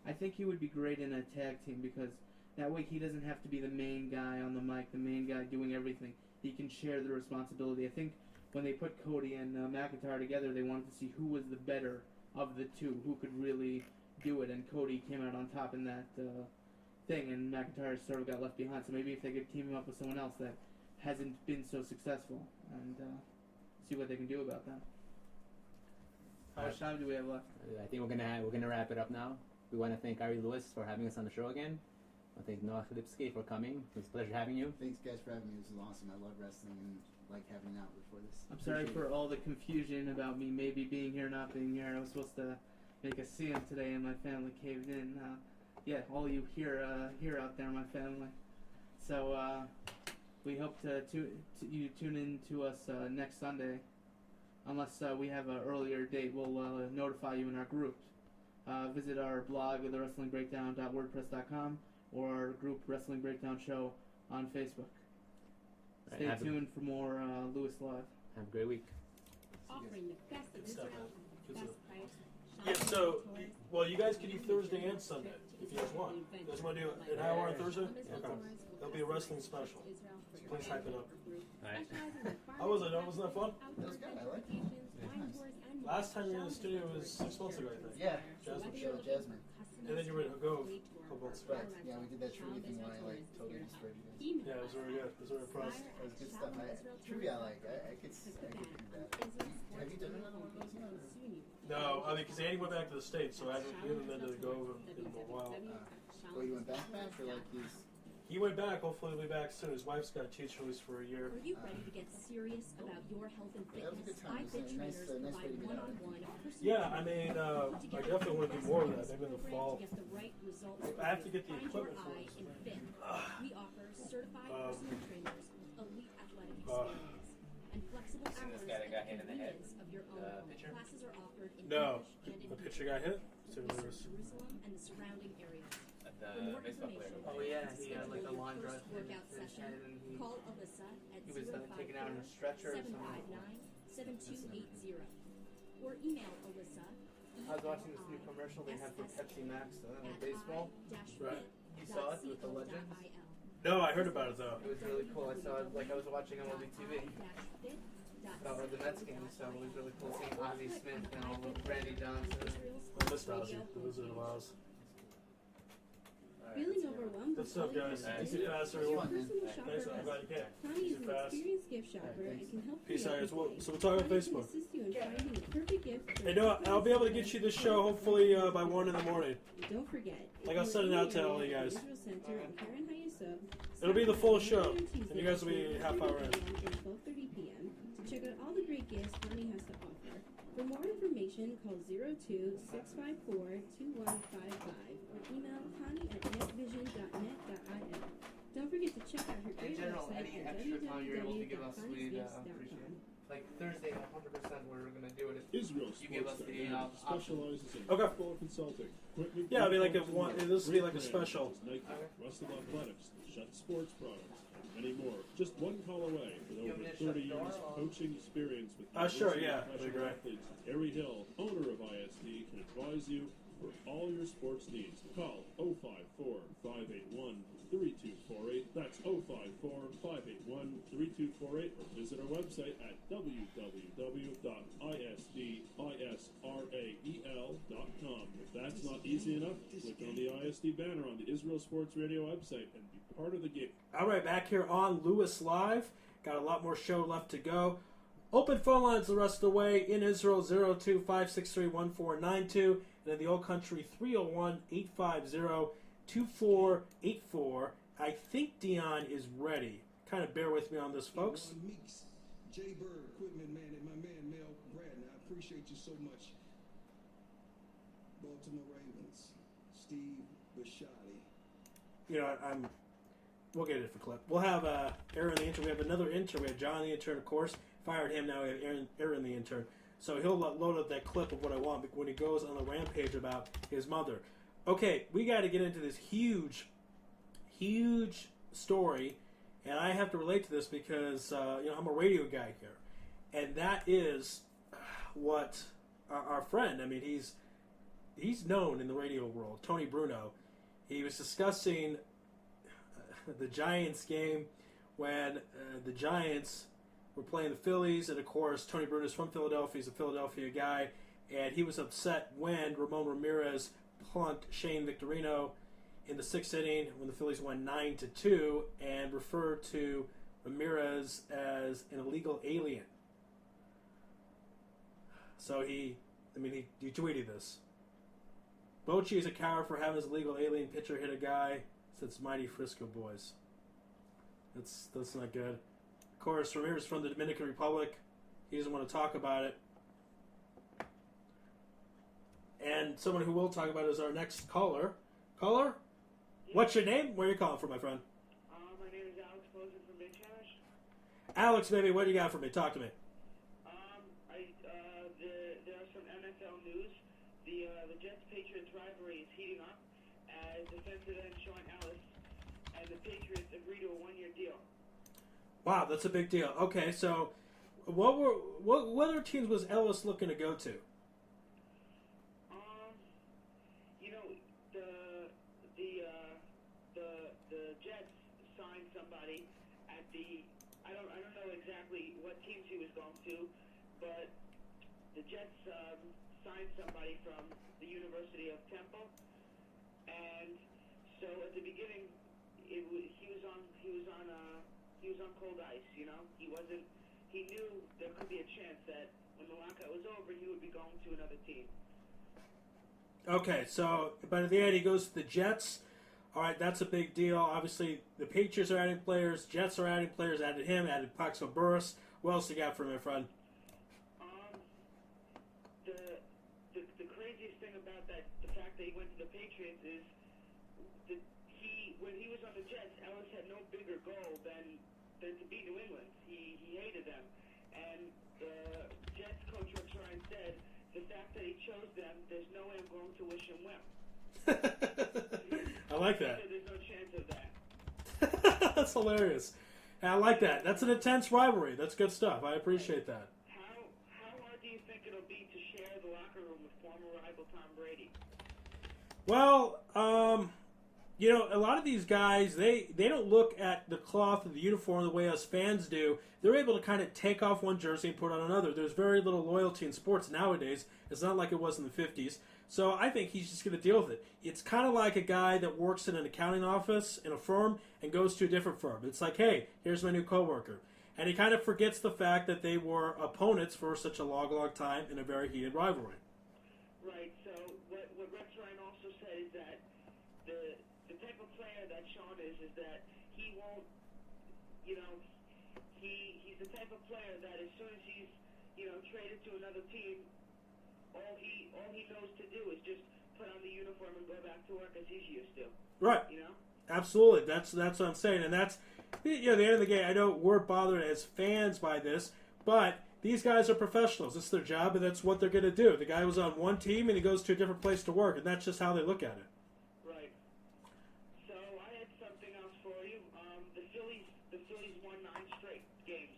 I think he would be great in a tag team because that way he doesn't have to be the main guy on the mic, the main guy doing everything. He can share the responsibility. I think when they put Cody and McIntyre together, they wanted to see who was the better of the two, who could really do it, and Cody came out on top in that thing, and McIntyre sort of got left behind. So maybe if they could team him up with someone else that hasn't been so successful, and see what they can do about that. How much time do we have left? I think we're gonna wrap it up now. We want to thank Ari Louis for having us on the show again. I thank Noah Lipsky for coming. It was a pleasure having you. Thanks, guys, for having me. This is awesome. I love wrestling and like having out before this. I'm sorry for all the confusion about me maybe being here, not being here. I was supposed to make a scene today, and my family caved in. Yeah, all you hear out there, my family. So we hope you tune in to us next Sunday. Unless we have an earlier date, we'll notify you in our group. Visit our blog at thewrestlingbreakdown.wordpress.com or our group Wrestling Breakdown Show on Facebook. Right, Stay tuned for more Louis Live. Have a great week. Offering the best of Israel Yeah, so, well, you guys can do Thursday and Sunday if you guys want. You guys want to do an hour on Thursday? Okay. That'll be a wrestling special. So please hype it up. Alright. How was it? Wasn't that fun? That was good. I liked it. Nice. Last time you were in the studio was 6 months ago, I think. Yeah. Jasmine. Show Jasmine. And then you were at Go a couple months Right. back. Yeah, we did that trivia thing where I like totally destroyed you guys. Yeah, it was very good. I was very impressed. That was good stuff. Trivia, I like. I could do that. Have you done another one of those yet? No, I mean, because Andy went back to the States, so I haven't been to Go in a while. Well, you went back, or like He went back. Hopefully, he'll be back soon. His wife's got teach release for a year. Are you ready to get serious about your health and that was a fitness? good time. iFit It was a nice trainers way to provide get out. one-on-one personal Yeah, I mean, I definitely want to do more of that. Maybe in the fall. to get the right results. I have to get the Find equipment your for eye it. and fit. We offer certified personal trainers with elite athletic experience and flexible Seen this hours guy that got and hit in the head? convenience of your own home. Pitcher? Classes are offered in No. English and in The pitcher got hit? So Visit there was- Jerusalem and the surrounding areas. For The more baseball player. information, Oh yeah, to he had like a schedule line your drive first hit workout his session, head, and call Alyssa at he was taken out on a stretcher or something. 054-729-7280 or email Alyssa. I was watching this new commercial they had for Pepsi Max baseball. Right. You saw it with the legends? No, I heard about it though. It was really cool. I saw it like I was watching MLB TV. So the Mets game, so it was really cool seeing Ozzie Smith and all of Randy Johnson. I missed Ozzy, the Wizard of Oz. Feeling overwhelmed Good with stuff, all your guys. needs? Easy fast, Your everyone. personal Thanks, shopper I'm glad help. you came. Connie Easy is an fast. experienced gift shopper and can help Peace you out, out guys. with So we'll talk on Connie can Facebook. assist you in finding the perfect gift for Hey, no, I'll be able to get you this show hopefully by 1 in the morning. And don't forget, Like, if I'll you're send it in out the to all area you at guys. the Israel Center on Karen Hayesov, It'll be the stop full by show, Monday and and you guys will be Tuesday half from hour in. 11 a.m. to 12:30 p.m. to check out all the great gifts Connie has to offer. For more information, call 02-654-2155 or email Connie at netvision.net.il. Don't forget to check out her In great general, website any at extra time you're able to give us, we'd www.conniesgifts.com. appreciate. Like Thursday, 100% we're gonna do it. Israel You give us Sports the Dynamics option. specializes in Okay. football consulting, equipment, Yeah, it'll be like a uniforms, one. and more. This will be like a Great special. brands, Nike, Russell Athletics, Shut Sports Products, and many more. Just one call away with You over want me to shut 30 the door years or- coaching experience with Sure, university yeah, professional that'd be great. athletes. Terry Hill, owner of ISD, can advise you for all your sports needs. Call 054-581-3248. That's 054-581-3248 or visit our website at www.isdisrael.com. If that's not easy enough, click on the ISD banner on the Israel Sports Radio website and be part of the game. All right, back here on Louis Live. Got a lot more show left to go. Open phone lines the rest of the way. In Israel, 02-563-1492. And in the old country, 301-850-2484. I think Dion is ready. Kind of bear with me on this, folks. Elon Meeks, Jay Bird, equipment man, and my man Mel Bratton. I appreciate you so much. Baltimore Ravens, Steve Bisciotti. You know, we'll get a different clip. We'll have Aaron the intern. We have another intern. We have John the intern, of course. Fired him. Now we have Aaron the intern. So he'll load up that clip of what I want when he goes on the rampage about his mother. Okay, we got to get into this huge story, and I have to relate to this because I'm a radio guy here, and that is what our friend. I mean, he's known in the radio world. Tony Bruno. He was discussing the Giants game when the Giants were playing the Phillies, and of course Tony Bruno's from Philadelphia. He's a Philadelphia guy, and he was upset when Ramon Ramirez plunked Shane Victorino in the 6th inning when the Phillies won 9-2, and referred to Ramirez as an illegal alien. So he tweeted this. Bochy is a coward for having his illegal alien pitcher hit a guy since mighty Frisco boys. That's not good. Of course, Ramirez is from the Dominican Republic. He doesn't want to talk about it. And someone who will talk about it is our next caller. Caller? What's your name? Where are you calling from, my friend? My name is Alex Posen from Big Cash. Alex, baby, what do you got for me? Talk to me. There are some NFL news. The Jets-Patriots rivalry is heating up as defensive end Sean Ellis and the Patriots agree to a one-year deal. Wow, that's a big deal. Okay, so what other teams was Ellis looking to go to? the Jets signed somebody at the I don't know exactly what teams he was going to, but the Jets signed somebody from the University of Temple, and so at the beginning he was on cold ice. You know, he knew there could be a chance that when the lockout was over, he would be going to another team. Okay, so, but at the end, he goes to the Jets. All right, that's a big deal. Obviously, the Patriots are adding players. Jets are adding players. Added him, added Plaxico Burress. What else you got for me, my friend? The craziest thing about that, the fact that he went to the Patriots is when he was on the Jets, Ellis had no bigger goal than to beat New England. He hated them. And the Jets coach Rex Ryan said, the fact that he chose them, there's no way I'm going to wish him well. I like that. There's no chance of that. That's hilarious. I like that. That's an intense rivalry. That's good stuff. I appreciate that. How hard do you think it'll be to share the locker room with former rival Tom Brady? Well, you know, a lot of these guys, they don't look at the cloth of the uniform the way us fans do. They're able to kind of take off one jersey and put on another. There's very little loyalty in sports nowadays. It's not like it was in the 50s. So I think he's just going to deal with it. It's kind of like a guy that works in an accounting office in a firm and goes to a different firm. It's like, hey, here's my new coworker. And he kind of forgets the fact that they were opponents for such a long, long time in a very heated rivalry. Right. So what Rex Ryan also said is that the type of player that Sean is that he won't, you know, he's the type of player that as soon as he's, you know, traded to another team, all he knows to do is just put on the uniform and go back to work as he's used to. Right. You know? Absolutely. That's what I'm saying. And that's, you know, at the end of the game, I know we're bothered as fans by this, but these guys are professionals. It's their job, and that's what they're going to do. The guy was on one team, and he goes to a different place to work, and that's just how they look at it. Right. So I had something else for you. The Phillies won 9 straight games.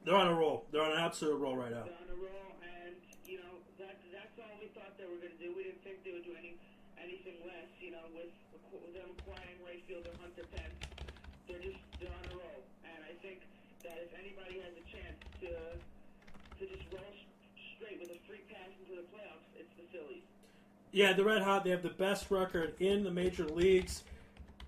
They're on a roll. They're on an absolute roll right now. They're on a roll, and you know that's all we thought they were going to do. We didn't think they would do anything less. You know, with them acquiring Rayfield and Hunter Pence, they're on a roll. And I think that if anybody has a chance to just roll straight with a free pass into the playoffs, it's the Phillies. Yeah, they're red hot. They have the best record in the major leagues.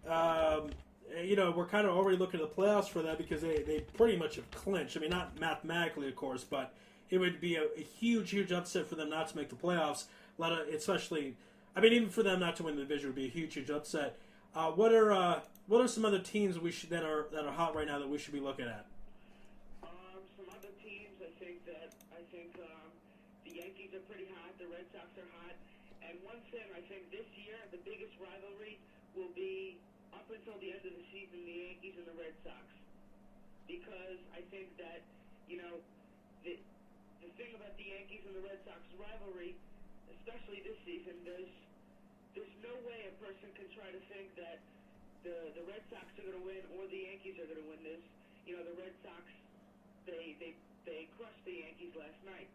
You know, we're kind of already looking at the playoffs for that because they pretty much have clinched. I mean, not mathematically, of course, but it would be a huge, huge upset for them not to make the playoffs. Especially, I mean, even for them not to win the division would be a huge, huge upset. What are some other teams that are hot right now that we should be looking at? Some other teams, I think the Yankees are pretty hot. The Red Sox are hot. And one thing, I think this year the biggest rivalry will be up until the end of the season, the Yankees and the Red Sox, because I think that, you know, the thing about the Yankees and the Red Sox rivalry, especially this season, there's no way a person can try to think that the Red Sox are going to win or the Yankees are going to win this. You know, the Red Sox, they crushed the Yankees last night,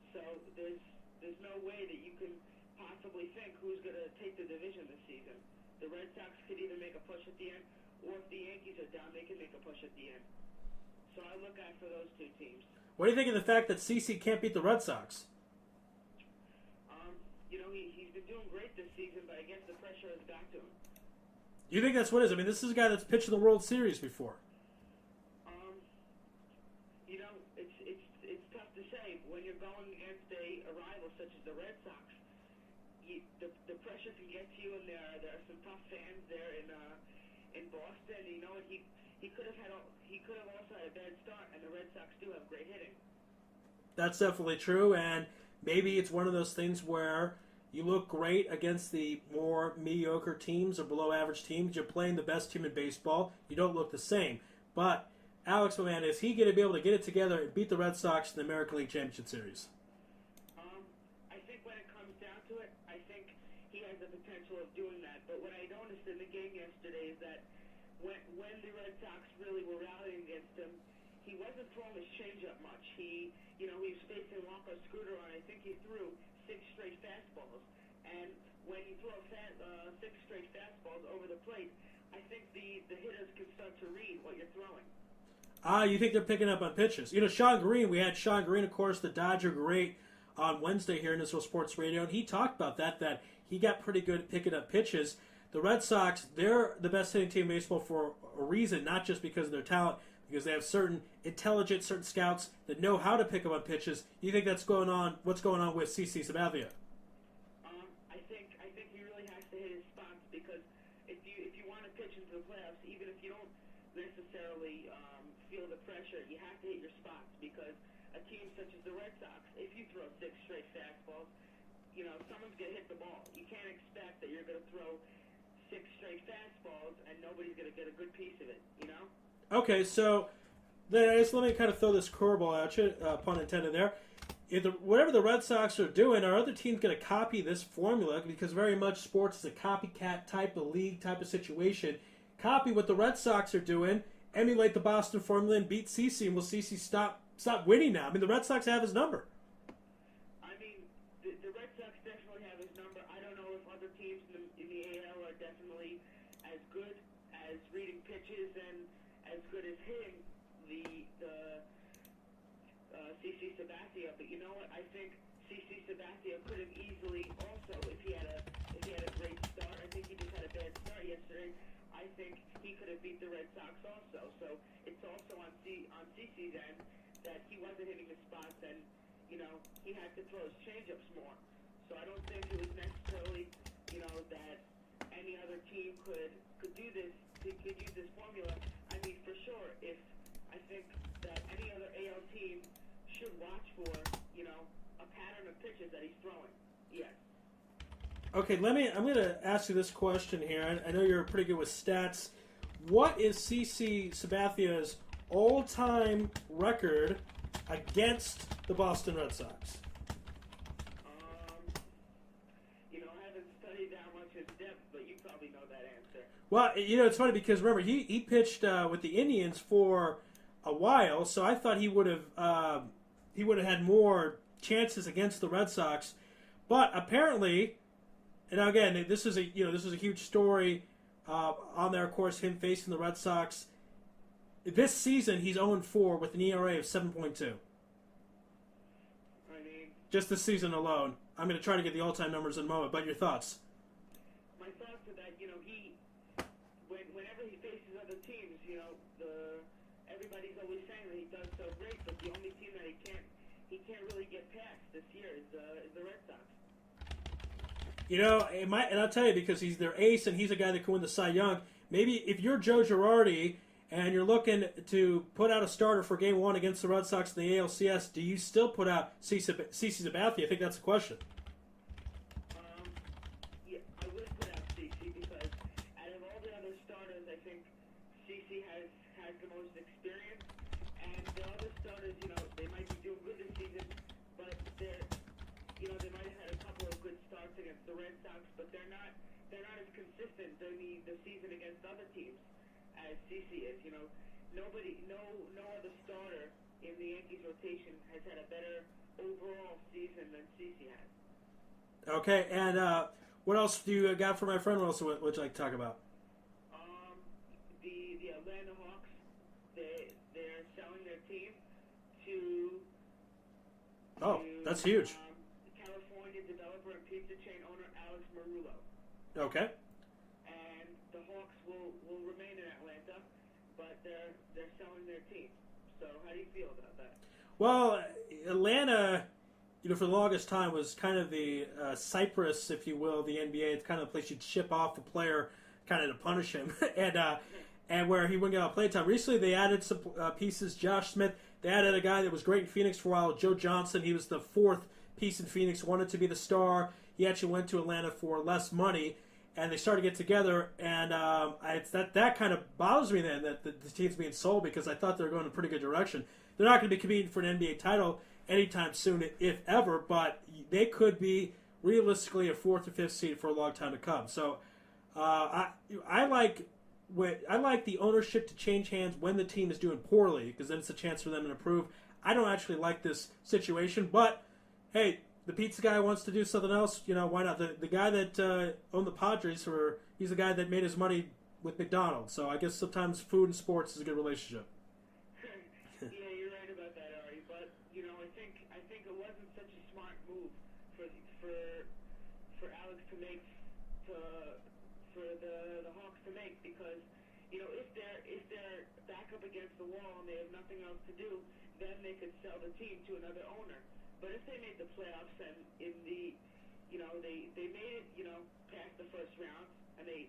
so there's no way that you can possibly think who's going to take the division this season. The Red Sox could either make a push at the end, or if the Yankees are down, they can make a push at the end. So I look out for those two teams. What do you think of the fact that CC can't beat the Red Sox? You know, he's been doing great this season, but I guess the pressure has got to him. You think that's what it is? I mean, this is a guy that's pitched in the World Series before. You know, it's tough to say when you're going against a rival such as the Red Sox. The pressure can get to you, and there are some tough fans there in Boston. You know, he could have also had a bad start, and the Red Sox do have great hitting. That's definitely true, and maybe it's one of those things where you look great against the more mediocre teams or below average teams. You're playing the best team in baseball. You don't look the same. But Alex, my man, is he going to be able to get it together and beat the Red Sox in the American League Championship Series? I think when it comes down to it, I think he has the potential of doing that. But what I noticed in the game yesterday is that when the Red Sox really were rallying against him, he wasn't throwing his changeup much. He was facing Walker Scooter on. I think he threw 6 straight fastballs. And when when you throw 6 straight fastballs over the plate, I think the hitters can start to read what you're throwing. You think they're picking up on pitches? You know, Sean Green, we had Sean Green, of course, the Dodger great, on Wednesday here in Israel Sports Radio, and he talked about that he got pretty good at picking up pitches. The Red Sox, they're the best hitting team in baseball for a reason, not just because of their talent, because they have certain certain scouts that know how to pick up on pitches. You think that's going on? What's going on with CC Sabathia? I think he really has to hit his spots, because if you want to pitch into the playoffs, even if you don't necessarily feel the pressure, you have to hit your spots, because a team such as the Red Sox, if you throw 6 straight fastballs, you know, someone's going to hit the ball. You can't expect that you're going to throw 6 straight fastballs and nobody's going to get a good piece of it, you know? Okay, so then I guess let me kind of throw this curveball at you, pun intended there. Whatever the Red Sox are doing, are other teams going to copy this formula? Because very much sports is a copycat type of league, type of situation. Copy what the Red Sox are doing, emulate the Boston formula, and beat CC, and will CC stop winning now? I mean, the Red Sox have his number. I mean, the Red Sox definitely have his number. I don't know if other teams in the AL are definitely as good as reading pitches and as good as hitting the CC Sabathia, but you know what? I think CC Sabathia could have easily also, if he had a great start. I think he just had a bad start yesterday. I think he could have beat the Red Sox also. So it's also on CC then that he wasn't hitting his spots, and you know he had to throw his changeups more. So I don't think it was necessarily, you know, that any other team could do this, could use this formula. I mean, for sure, if I think that any other AL team should watch for, you know, a pattern of pitches that he's throwing. Yes. Okay, I'm going to ask you this question here. I know you're pretty good with stats. What is CC Sabathia's all-time record against the Boston Red Sox? You know, I haven't studied that much in depth, but you probably know that answer. Well, you know, it's funny because remember he pitched with the Indians for a while, so I thought he would have had more chances against the Red Sox, but apparently, and now again, this is a huge story on there. Of course, him facing the Red Sox. This season, he's 0-4 with an ERA of 7.2. I mean, just this season alone. I'm going to try to get the all-time numbers in a moment, but your thoughts? my thoughts are that, you know, whenever he faces other teams, you know, everybody's always saying that he does so great, but the only team that he can't really get past this year is the Red Sox. You know, and I'll tell you, because he's their ace and he's a guy that can win the Cy Young. Maybe if you're Joe Girardi and you're looking to put out a starter for Game 1 against the Red Sox in the ALCS, do you still put out CC Sabathia? I think that's the question. Yeah, I would put out CC because out of all the other starters, I think CC has the most experience, and the other starters, you know, they might be doing good this season, but they might have had a couple of good starts against the Red Sox, but they're not as consistent during the season against other teams as CC is. You know, no other starter in the Yankees rotation has had a better overall season than CC has. Okay, and what else do you got for my friend? What else would you like to talk about? The Atlanta Hawks, they're selling their team to that's huge. California developer and pizza chain owner Alex Marullo. Okay. And the Hawks will remain in Atlanta, but they're selling their team. So how do you feel about that? Well, Atlanta, you know, for the longest time was kind of the Cyprus, if you will, the NBA. It's kind of the place you'd ship off a player kind of to punish him and where he wouldn't get out of playtime. Recently, they added some pieces. Josh Smith. They added a guy that was great in Phoenix for a while, Joe Johnson. He was the 4th piece in Phoenix, wanted to be the star. He actually went to Atlanta for less money, and they started to get together. And that kind of bothers me then that the team's being sold, because I thought they were going in a pretty good direction. They're not going to be competing for an NBA title anytime soon, if ever, but they could be realistically a 4th or 5th seed for a long time to come. So I like the ownership to change hands when the team is doing poorly, because then it's a chance for them to improve. I don't actually like this situation, but hey, the pizza guy wants to do something else, why not? The guy that owned the Padres, he's the guy that made his money with McDonald's. So I guess sometimes food and sports is a good relationship. Yeah, you're right about that, Ari. But I think it wasn't such a smart move for Alex to make for the Hawks to make, because if they're back up against the wall and they have nothing else to do, then they could sell the team to another owner. But if they made the playoffs and they made it past the first round, and they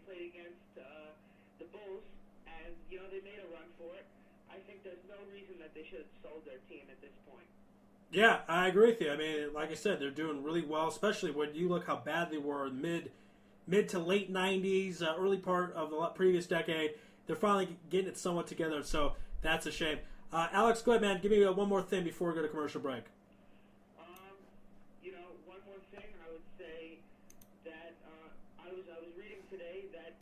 played against the Bulls, and they made a run for it, I think there's no reason that they should have sold their team at this point. Yeah, I agree with you. I mean, like I said, they're doing really well, especially when you look how bad they were in mid to late 90s, early part of the previous decade. They're finally getting it somewhat together, so that's a shame. Alex, go ahead, man. Give me one more thing before we go to commercial break. One more thing, I would say that I was reading today that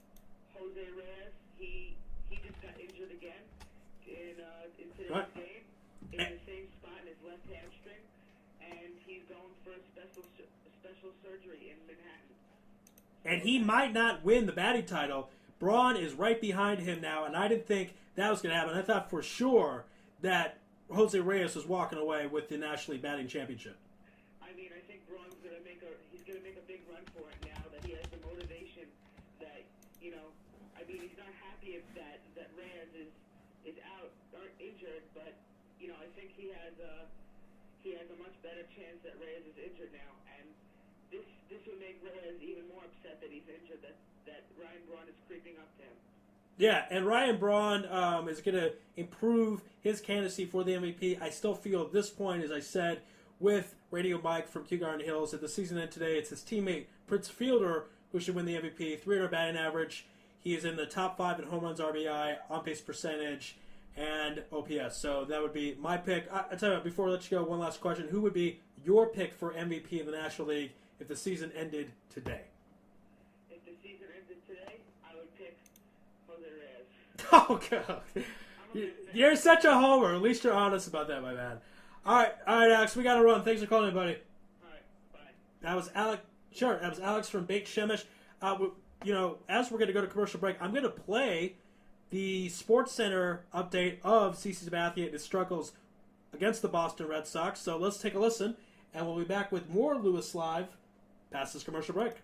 Jose Reyes, he just got injured again in today's game, in the same spot in his left hamstring, and he's going for a special surgery in Manhattan. And he might not win the batting title. Braun is right behind him now, and I didn't think that was going to happen. I thought for sure that Jose Reyes was walking away with the National League Batting Championship. I mean, I think Braun's going to make a big run for it now that he has the motivation that, he's not happy that Reyes is out or injured, but, I think he has a much better chance that Reyes is injured now, and this would make Reyes even more upset that he's injured, that Ryan Braun is creeping up to him. Yeah, and Ryan Braun is going to improve his candidacy for the MVP. I still feel at this point, as I said, with Radio Mike from Kew Garden Hills, at the season end today, it's his teammate Prince Fielder who should win the MVP. 300 batting average. He is in the top 5 in home runs, RBI, on-base percentage, and OPS. So that would be my pick. I tell you what, before I let you go, one last question. Who would be your pick for MVP in the National League if the season ended today? If the season ended today, I would pick Jose Reyes. Oh, God. You're such a homer. At least you're honest about that, my man. All right, Alex, we got to run. Thanks for calling me, buddy. All right, bye. That was Alex. Sure, that was Alex from Bake Shemesh. As we're going to go to commercial break, I'm going to play the Sports Center update of CC Sabathia and his struggles against the Boston Red Sox. So let's take a listen, and we'll be back with more Louis Live past this commercial break.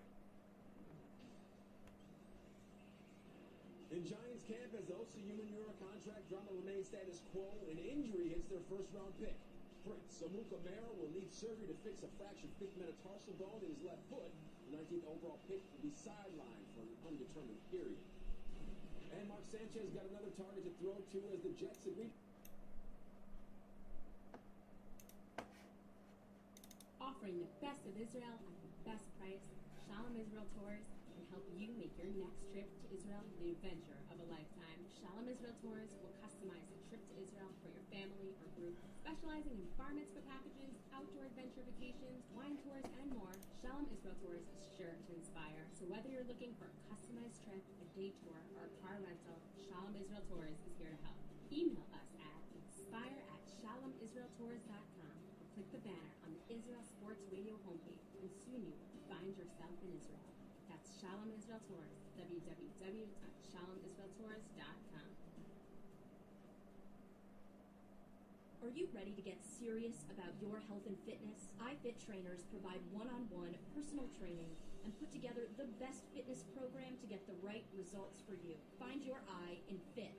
In Giants camp, as the Osa Umanura contract drama remains status quo, an injury hits their first-round pick. Prince Amukamara will need surgery to fix a fractured fifth metatarsal bone in his left foot. The 19th overall pick will be sidelined for an undetermined period. And Mark Sanchez got another target to throw to as the Jets agree. Offering the best of Israel at the best price, Shalom Israel Tours can help you make your next trip to Israel the adventure of a lifetime. Shalom Israel Tours will customize a trip to Israel for your family or group. Specializing in bar mitzvah packages, outdoor adventure vacations, wine tours, and more, Shalom Israel Tours is sure to inspire. So whether you're looking for a customized trip, a day tour, or a car rental, Shalom Israel Tours is here to help. Email us at inspire@shalomisraeltours.com or click the banner on the Israel Sports Radio homepage, and soon you will find yourself in Israel. That's Shalom Israel Tours, www.shalomisraeltours.com. Are you ready to get serious about your health and fitness? iFit trainers provide one-on-one personal training and put together the best fitness program to get the right results for you. Find your I in Fit.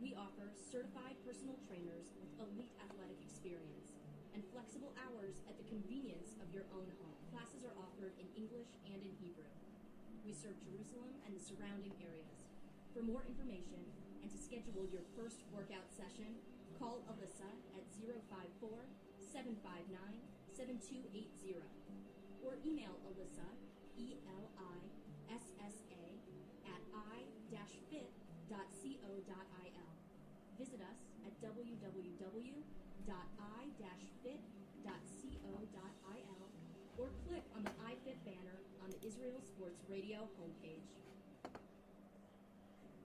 We offer certified personal trainers with elite athletic experience and flexible hours at the convenience of your own home. Classes are offered in English and in Hebrew. We serve Jerusalem and the surrounding areas. For more information and to schedule your first workout session, call Alyssa at 054-759-7280 or email Alyssa, ELISSA, at i-fit.co.il. Visit us at www.i-fit.co.il or click on the iFit banner on the Israel Sports Radio homepage.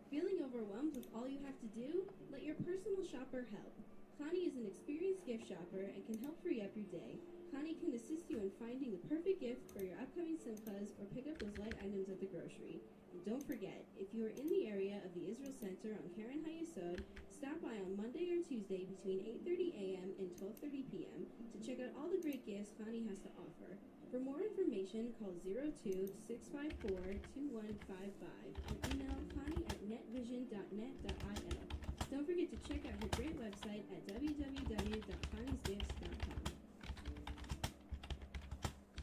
Feeling overwhelmed with all you have to do? Let your personal shopper help. Connie is an experienced gift shopper and can help free up your day. Connie can assist you in finding the perfect gift for your upcoming Simchas or pick up those light items at the grocery. And don't forget, if you are in the area of the Israel Center on Karen Hayesod, stop by on Monday or Tuesday between 8:30 a.m. and 12:30 p.m. to check out all the great gifts Connie has to offer. For more information, call 02-654-2155 or email connie@netvision.net.il. Don't forget to check out her great website at www.conniesgifts.com.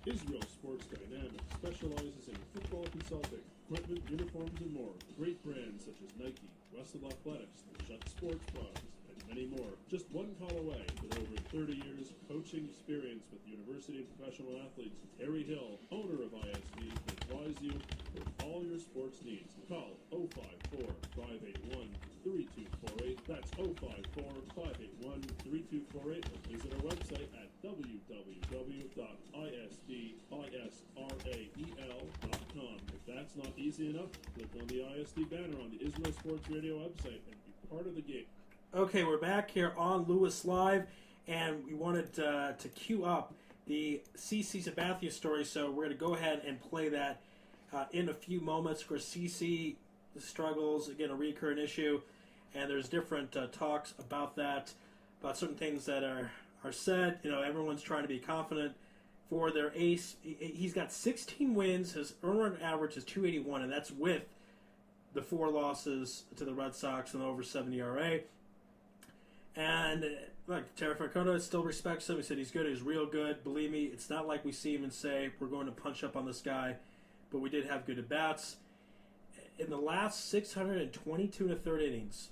Israel Sports Dynamics specializes in football consulting, equipment, uniforms, and more. Great brands such as Nike, Western Athletics, Shutt Sports Products, and many more. Just one call away. With over 30 years of coaching experience with university and professional athletes, Terry Hill, owner of ISD, can advise you for all your sports needs. Call 054-581-3248. That's 054-581-3248. Or visit our website at www.isdisrael.com. If that's not easy enough, click on the ISD banner on the Israel Sports Radio website and be part of the game. Okay, we're back here on Louis Live, and we wanted to queue up the CC Sabathia story, so we're going to go ahead and play that in a few moments. Of course, CC struggles, again, a recurrent issue, and there's different talks about that, about certain things that are said. You know, everyone's trying to be confident for their ace. He's got 16 wins. His earned run average is 281, and that's with the 4 losses to the Red Sox and over 7 ERA. And look, Terry Francona still respects him. He said he's good. He's real good. Believe me, it's not like we see him and say we're going to punch up on this guy, but we did have good at bats. In the last 622 and a third innings,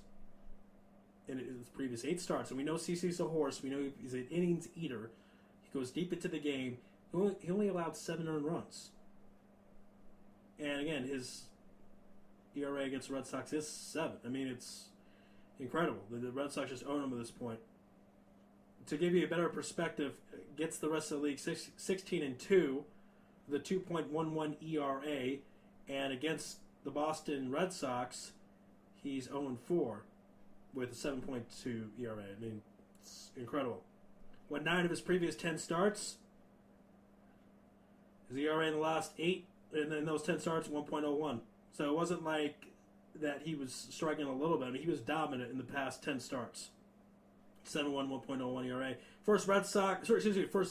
in his previous 8 starts, and we know CC's a horse. We know he's an innings eater. He goes deep into the game. He only allowed 7 earned runs. And again, his ERA against the Red Sox is 7. I mean, it's incredible. The Red Sox just own him at this point. To give you a better perspective, gets the rest of the league 16-2, the 2.11 ERA, and against the Boston Red Sox, he's 0-4 with a 7.2 ERA. I mean, it's incredible. Won 9 of his previous 10 starts. His ERA in the last 8, and in those 10 starts, 1.01. So it wasn't like that he was striking a little bit. I mean, he was dominant in the past 10 starts. 7.1, 1.01 ERA. First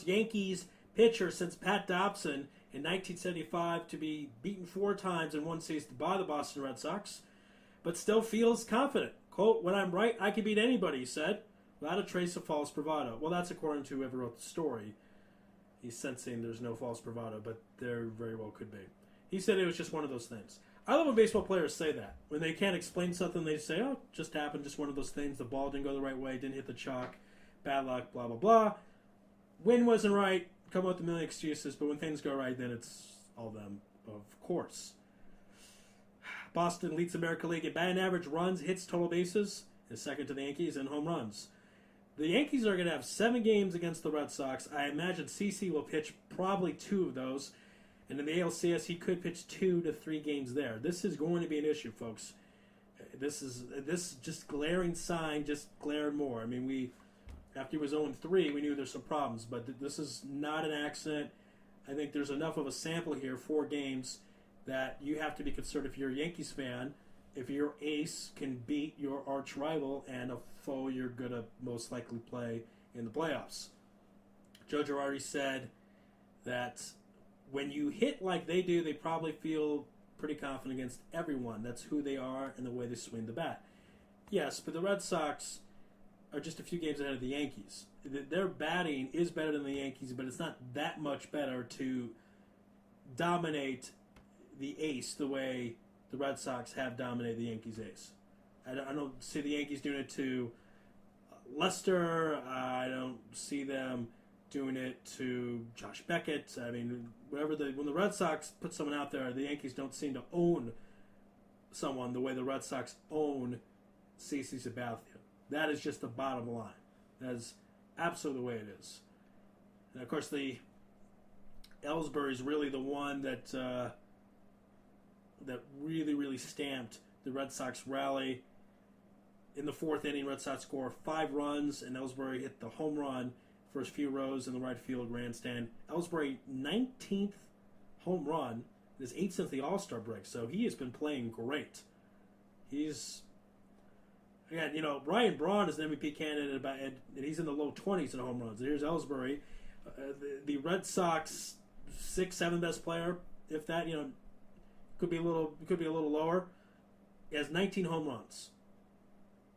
Yankees pitcher since Pat Dobson in 1975 to be beaten 4 times in one season by the Boston Red Sox, but still feels confident. Quote, "When I'm right, I can beat anybody," he said, without a trace of false bravado. Well, that's according to whoever wrote the story. He's sensing there's no false bravado, but there very well could be. He said it was just one of those things. I love when baseball players say that. When they can't explain something, they say, oh, just happened, just one of those things. The ball didn't go the right way, didn't hit the chalk, bad luck, blah, blah, blah. Wind wasn't right, come up with a million excuses, but when things go right, then it's all them, of course. Boston leads the American League in batting average, runs, hits, total bases, is second to the Yankees, and home runs. The Yankees are going to have 7 games against the Red Sox. I imagine CC will pitch probably 2 of those. And in the ALCS, he could pitch 2 to 3 games there. This is going to be an issue, folks. This just glaring sign, just glaring more. I mean, after he was 0-3, we knew there's some problems, but this is not an accident. I think there's enough of a sample here, 4 games, that you have to be concerned if you're a Yankees fan, if your ace can beat your arch rival and a foe you're going to most likely play in the playoffs. Joe Girardi said that when you hit like they do, they probably feel pretty confident against everyone. That's who they are and the way they swing the bat. Yes, but the Red Sox are just a few games ahead of the Yankees. Their batting is better than the Yankees, but it's not that much better to dominate the ace the way the Red Sox have dominated the Yankees' ace. I don't see the Yankees doing it to Lester. I don't see them doing it to Josh Beckett. I mean, when the Red Sox put someone out there, the Yankees don't seem to own someone the way the Red Sox own CC Sabathia. That is just the bottom line. That is absolutely the way it is. And of course, the Ellsbury is really the one that that really, really stamped the Red Sox rally. in the fourth inning, Red Sox score 5 runs, and Ellsbury hit the home run first few rows in the right field grandstand. Ellsbury, 19th home run, his 8th since the All-Star break, so he has been playing great. He's, again, Ryan Braun is an MVP candidate, and he's in the low 20s in home runs. And here's Ellsbury, the Red Sox 6th, 7th best player, if that, could be a little lower. He has 19 home runs.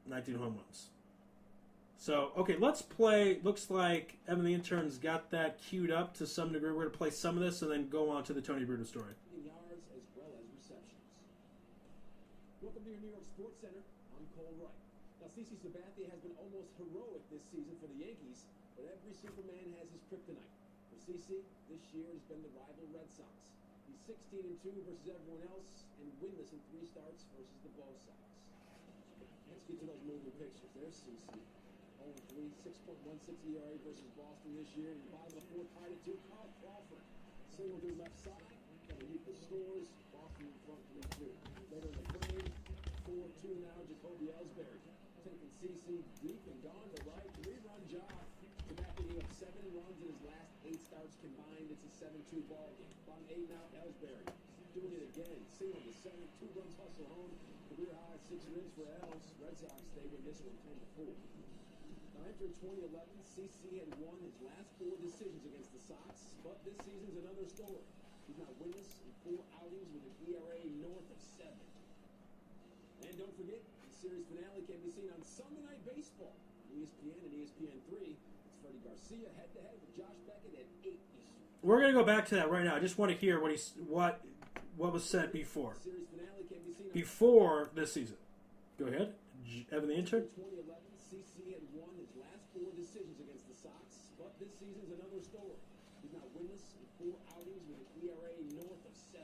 19 home runs. So, okay, let's play. Looks like Evan the Intern's got that queued up to some degree. We're going to play some of this and then go on to the Tony Bruno story. Yards as well as receptions. Welcome to your New York Sports Center. I'm Cole Wright. Now, CC Sabathia has been almost heroic this season for the Yankees, but every Superman has his kryptonite. For CC, this year has been the rival Red Sox. He's 16-2 versus everyone else and winless in 3 starts versus the Bo Sox. Let's get to those moving pictures. There's CC. 0-3, 6.16 ERA versus Boston this year. In the bottom of the 4th, tied at 2. Carl Crawford single to the left side. Underneath the scores, Boston in front 3-2. Later in the frame, 4-2 now, Jacoby Ellsbury. Taking CC deep and gone to right. 3-run job. Sabathia gave up 7 runs in his last 8 starts combined. It's a 7-2 ball game. Bottom 8 now, Ellsbury. Doing it again. Single to 7. 2 runs hustle home. Career high 6 wins for Els. Red Sox stay with this one 10-4. Now, after 2011, CC had won his last 4 decisions against the Sox, but this season's another story. He's now winless in 4 outings with an ERA north of 7. And don't forget, the series finale can be seen on Sunday Night Baseball on ESPN and ESPN3. It's Freddie Garcia head-to-head with Josh Beckett at 8 Eastern. We're going to go back to that right now. I just want to hear what was said before. The series finale can be seen on Before this season. Go ahead. Evan the Intern. 2011, CC had won his last 4 decisions against the Sox, but this season's another story. He's now winless in 4 outings with an ERA north of 7.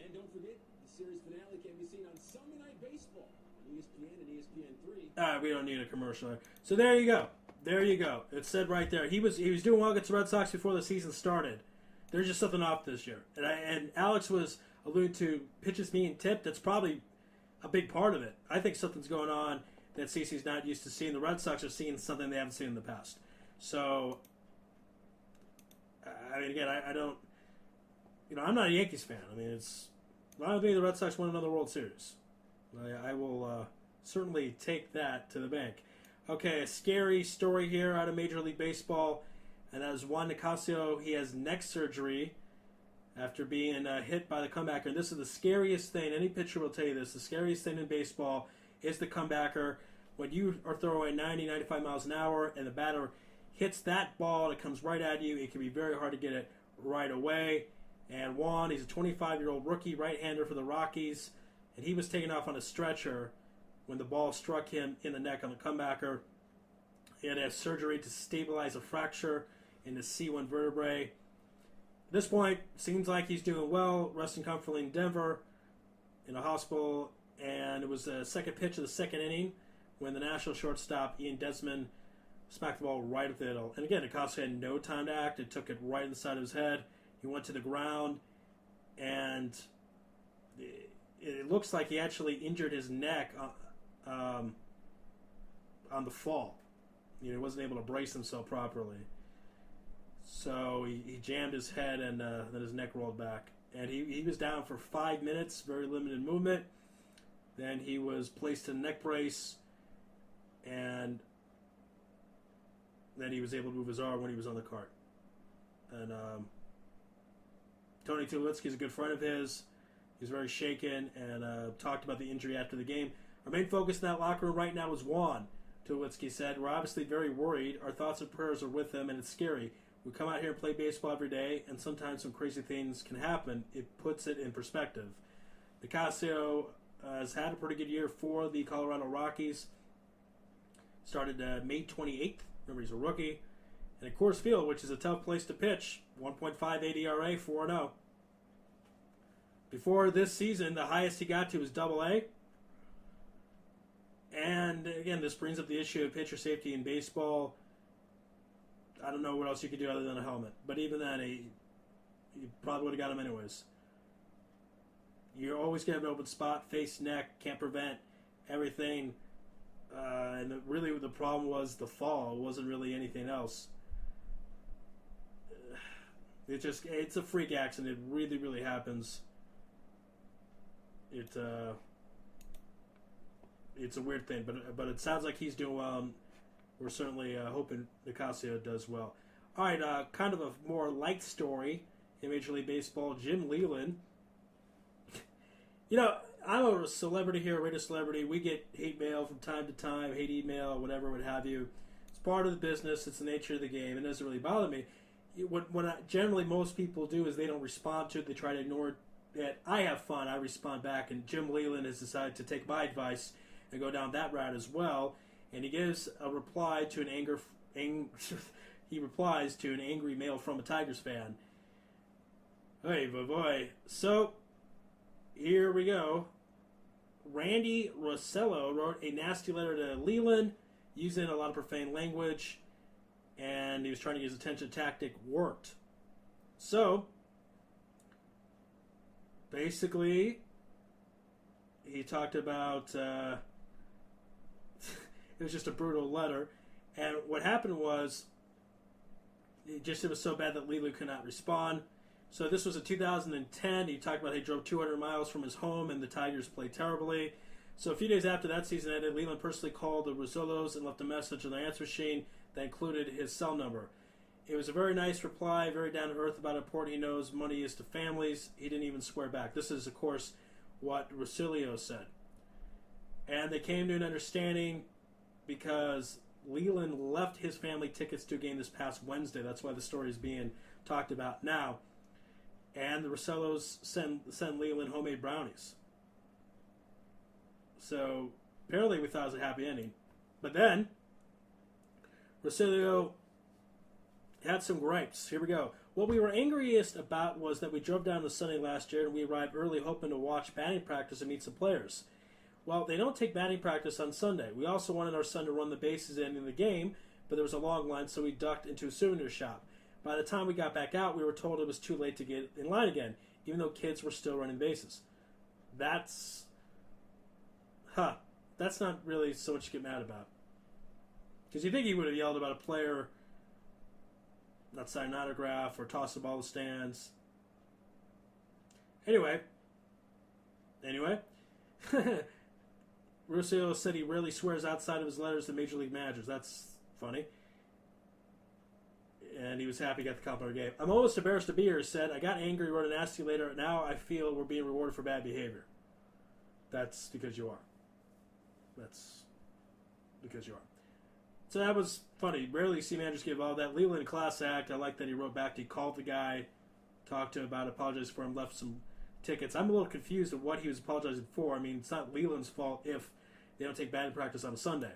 And don't forget, the series finale can be seen on Sunday Night Baseball on ESPN and ESPN3. We don't need a commercial. So there you go. There you go. It's said right there. He was doing well against the Red Sox before the season started. There's just something off this year. And Alex was alluding to pitches being tipped. That's probably a big part of it. I think something's going on that CC's not used to seeing. The Red Sox are seeing something they haven't seen in the past. So, I mean, again, I don't, I'm not a Yankees fan. I mean, it's not going to be the Red Sox win another World Series. I will certainly take that to the bank. Okay, a scary story here out of Major League Baseball, and that is Juan Nicasio. He has neck surgery after being hit by the comebacker. And this is the scariest thing. Any pitcher will tell you this. The scariest thing in baseball is the comebacker. When you are throwing 90, 95 miles an hour and the batter hits that ball, it comes right at you. It can be very hard to get it right away. And Juan, he's a 25-year-old rookie right-hander for the Rockies, and he was taken off on a stretcher when the ball struck him in the neck on the comebacker. He had to have surgery to stabilize a fracture in the C1 vertebrae. At this point, seems like he's doing well, resting comfortably in Denver in a hospital, and it was the second pitch of the second inning when the National shortstop, Ian Desmond, smacked the ball right at the middle. And again, Nicasio had no time to act. It took it right in the side of his head. He went to the ground, and it looks like he actually injured his neck on the fall. He wasn't able to brace himself properly. So he jammed his head, and then his neck rolled back. And he was down for 5 minutes, very limited movement. Then he was placed in a neck brace, and then he was able to move his arm when he was on the cart. And Tony Tulowitzki is a good friend of his. He's very shaken and talked about the injury after the game. Our main focus in that locker room right now is Juan, Tulowitzki said. We're obviously very worried. Our thoughts and prayers are with him, and it's scary. We come out here and play baseball every day, and sometimes some crazy things can happen. It puts it in perspective. Nicasio has had a pretty good year for the Colorado Rockies. Started May 28th. Remember, he's a rookie. And at Coors Field, which is a tough place to pitch, 1.58 ERA, 4-0. Before this season, the highest he got to was Double-A. And again, this brings up the issue of pitcher safety in baseball. I don't know what else you could do other than a helmet. But even then, he probably would have got him anyways. You're always going to have an open spot, face, neck, can't prevent everything. And really the problem was the fall. It wasn't really anything else. It's a freak accident. It really, really happens. It's a weird thing, but it sounds like he's doing well. And we're certainly hoping Nicasio does well. All right, kind of a more light story in Major League Baseball. Jim Leland. I'm a celebrity here, a radio celebrity. We get hate mail from time to time, hate email, whatever, what have you. It's part of the business. It's the nature of the game. It doesn't really bother me. Generally most people do is they don't respond to it. They try to ignore it. I have fun. I respond back. And Jim Leland has decided to take my advice and go down that route as well. And he gives a reply to he replies to an angry mail from a Tigers fan. Hey, boy. So, here we go. Randy Rossello wrote a nasty letter to Leland using a lot of profane language, and he was trying to get his attention. Tactic worked. So, basically, he talked about it was just a brutal letter, and what happened was it was so bad that Leland could not respond. So this was in 2010. He talked about he drove 200 miles from his home and the Tigers played terribly. So a few days after that season ended, Leland personally called the Rossellos and left a message on their answer machine that included his cell number. It was a very nice reply, very down to earth about how important he knows money is to families. He didn't even swear back. This is, of course, what Rossello said. And they came to an understanding because Leland left his family tickets to a game this past Wednesday. That's why the story is being talked about now. And the Rossellos send Leland homemade brownies. So apparently we thought it was a happy ending. But then Rossello had some gripes. Here we go. What we were angriest about was that we drove down to Sunday last year and we arrived early hoping to watch batting practice and meet some players. Well, they don't take batting practice on Sunday. We also wanted our son to run the bases in the game, but there was a long line, so we ducked into a souvenir shop. By the time we got back out, we were told it was too late to get in line again, even though kids were still running bases. That's not really so much to get mad about. Because you think he would have yelled about a player not signing an autograph or tossing the ball to the stands. Anyway. Rossello said he rarely swears outside of his letters to major league managers. That's funny. And he was happy he got the compliment he gave. I'm almost embarrassed to be here, he said. I got angry, wrote a nasty letter. Now I feel we're being rewarded for bad behavior. That's because you are. That's because you are. So that was funny. Rarely see managers give all that. Leland, class act. I like that he wrote back. He called the guy, talked to him about it, apologized for him, left some tickets. I'm a little confused of what he was apologizing for. I mean, it's not Leland's fault if they don't take batting practice on a Sunday.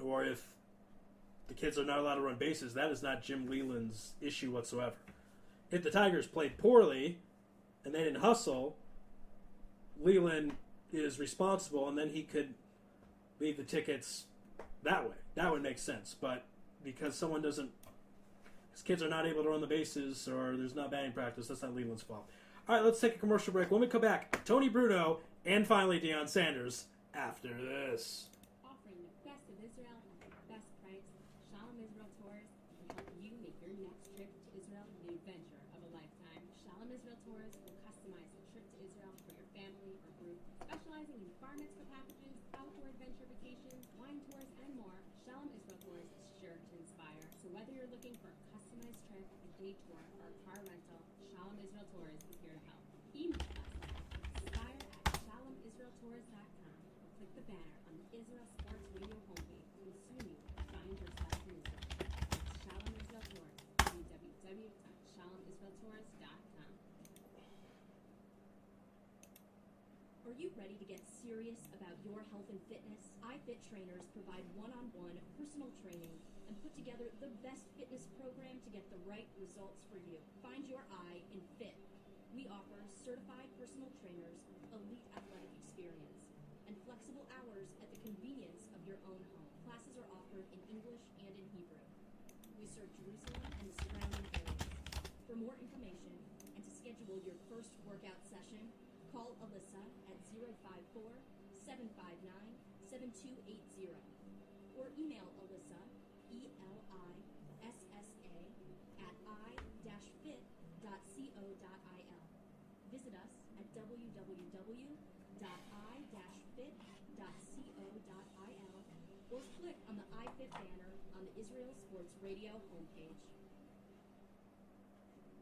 Or if the kids are not allowed to run bases. That is not Jim Leland's issue whatsoever. If the Tigers played poorly and they didn't hustle, Leland is responsible, and then he could leave the tickets that way. That would make sense. But because his kids are not able to run the bases or there's not batting practice, that's not Leland's fault. All right, let's take a commercial break. When we come back, Tony Bruno and finally Deion Sanders after this. Offering the best of Israel at the best price, Shalom Israel Tours can help you make your next trip to Israel the adventure of a lifetime. Shalom Israel Tours will customize a trip to Israel for your family or group, specializing in bar mitzvah packages, outdoor adventure vacations, wine tours, and more. Shalom Israel Tours is sure to inspire. So whether you're looking for a customized trip, a day tour, or a car rental, Shalom Israel Tours is here to help. Email us inspire@shalomisraeltours.com or click the banner on the Israel Sports Radio homepage and soon you will find yourself in Israel. That's Shalom Israel Tours, www.shalomisraeltours.com. Are you ready to get serious about your health and fitness? iFit trainers provide one-on-one personal training and put together the best fitness program to get the right results for you. Find your I in fit. We offer certified personal trainers, elite athletic experience, and flexible hours at the convenience of your own home. Classes are offered in English and in Hebrew. We serve Jerusalem and the surrounding areas. For more information and to schedule your first workout session, Call Alyssa at 054-759-7280 or email Alyssa, ELISSA, at i-fit.co.il. Visit us at www.i-fit.co.il or click on the iFit banner on the Israel Sports Radio homepage.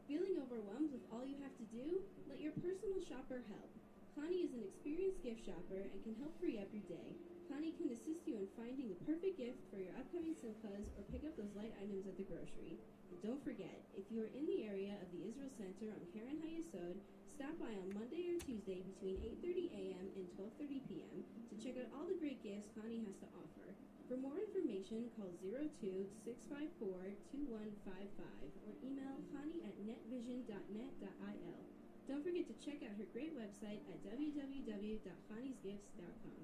Feeling overwhelmed with all you have to do? Let your personal shopper help. Connie is an experienced gift shopper and can help free up your day. Connie can assist you in finding the perfect gift for your upcoming simchas or pick up those light items at the grocery. And don't forget, if you are in the area of the Israel Center on Karen Hayesod, stop by on Monday or Tuesday between 8:30 a.m. and 12:30 p.m. to check out all the great gifts Connie has to offer. For more information, call 02-654-2155 or email Connie at netvision.net.il. Don't forget to check out her great website at www.conniesgifts.com.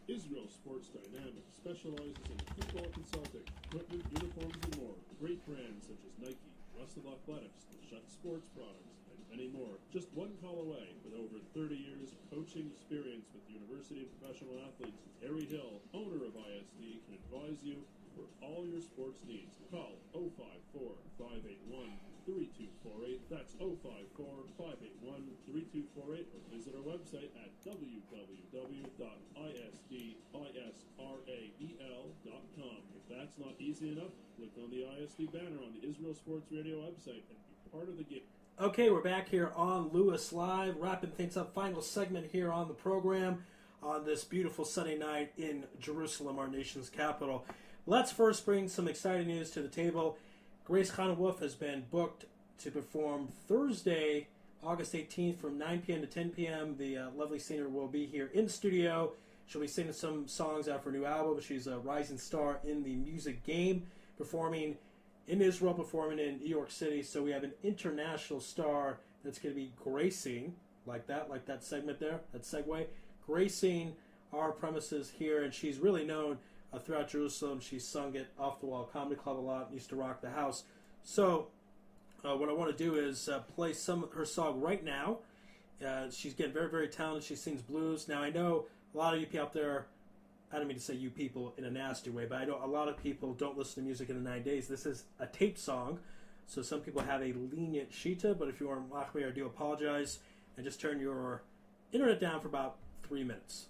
Israel Sports Dynamics specializes in football consulting, equipment, uniforms, and more. Great brands such as Nike, Russell Athletics, the Shutt Sports products, and many more. Just one call away. With over 30 years of coaching experience with university and professional athletes, Harry Hill, owner of ISD, can advise you for all your sports needs. Call 054-581-3248. That's 054-581-3248, or visit our website at www.isdisrael.com. If that's not easy enough, click on the ISD banner on the Israel Sports Radio website and be part of the game. Okay, we're back here on Louis Live, wrapping things up. Final segment here on the program on this beautiful Sunday night in Jerusalem, our nation's capital. Let's first bring some exciting news to the table. Grace Khan-Wolf has been booked to perform Thursday, August 18th from 9 p.m. to 10 p.m. The lovely singer will be here in studio. She'll be singing some songs out of her new album. She's a rising star in the music game, performing in Israel, performing in New York City. So we have an international star that's going to be gracing, like that segment there, that segue, gracing our premises here. And she's really known throughout Jerusalem. She's sung at Off the Wall Comedy Club a lot, used to rock the house. So what I want to do is play some of her song right now. She's getting very, very talented. She sings blues. Now, I know a lot of you people out there, I don't mean to say you people in a nasty way, but I know a lot of people don't listen to music in the 9 days. This is a taped song, so some people have a lenient shita, but if you are Machmir, I do apologize, and just turn your internet down for about 3 minutes.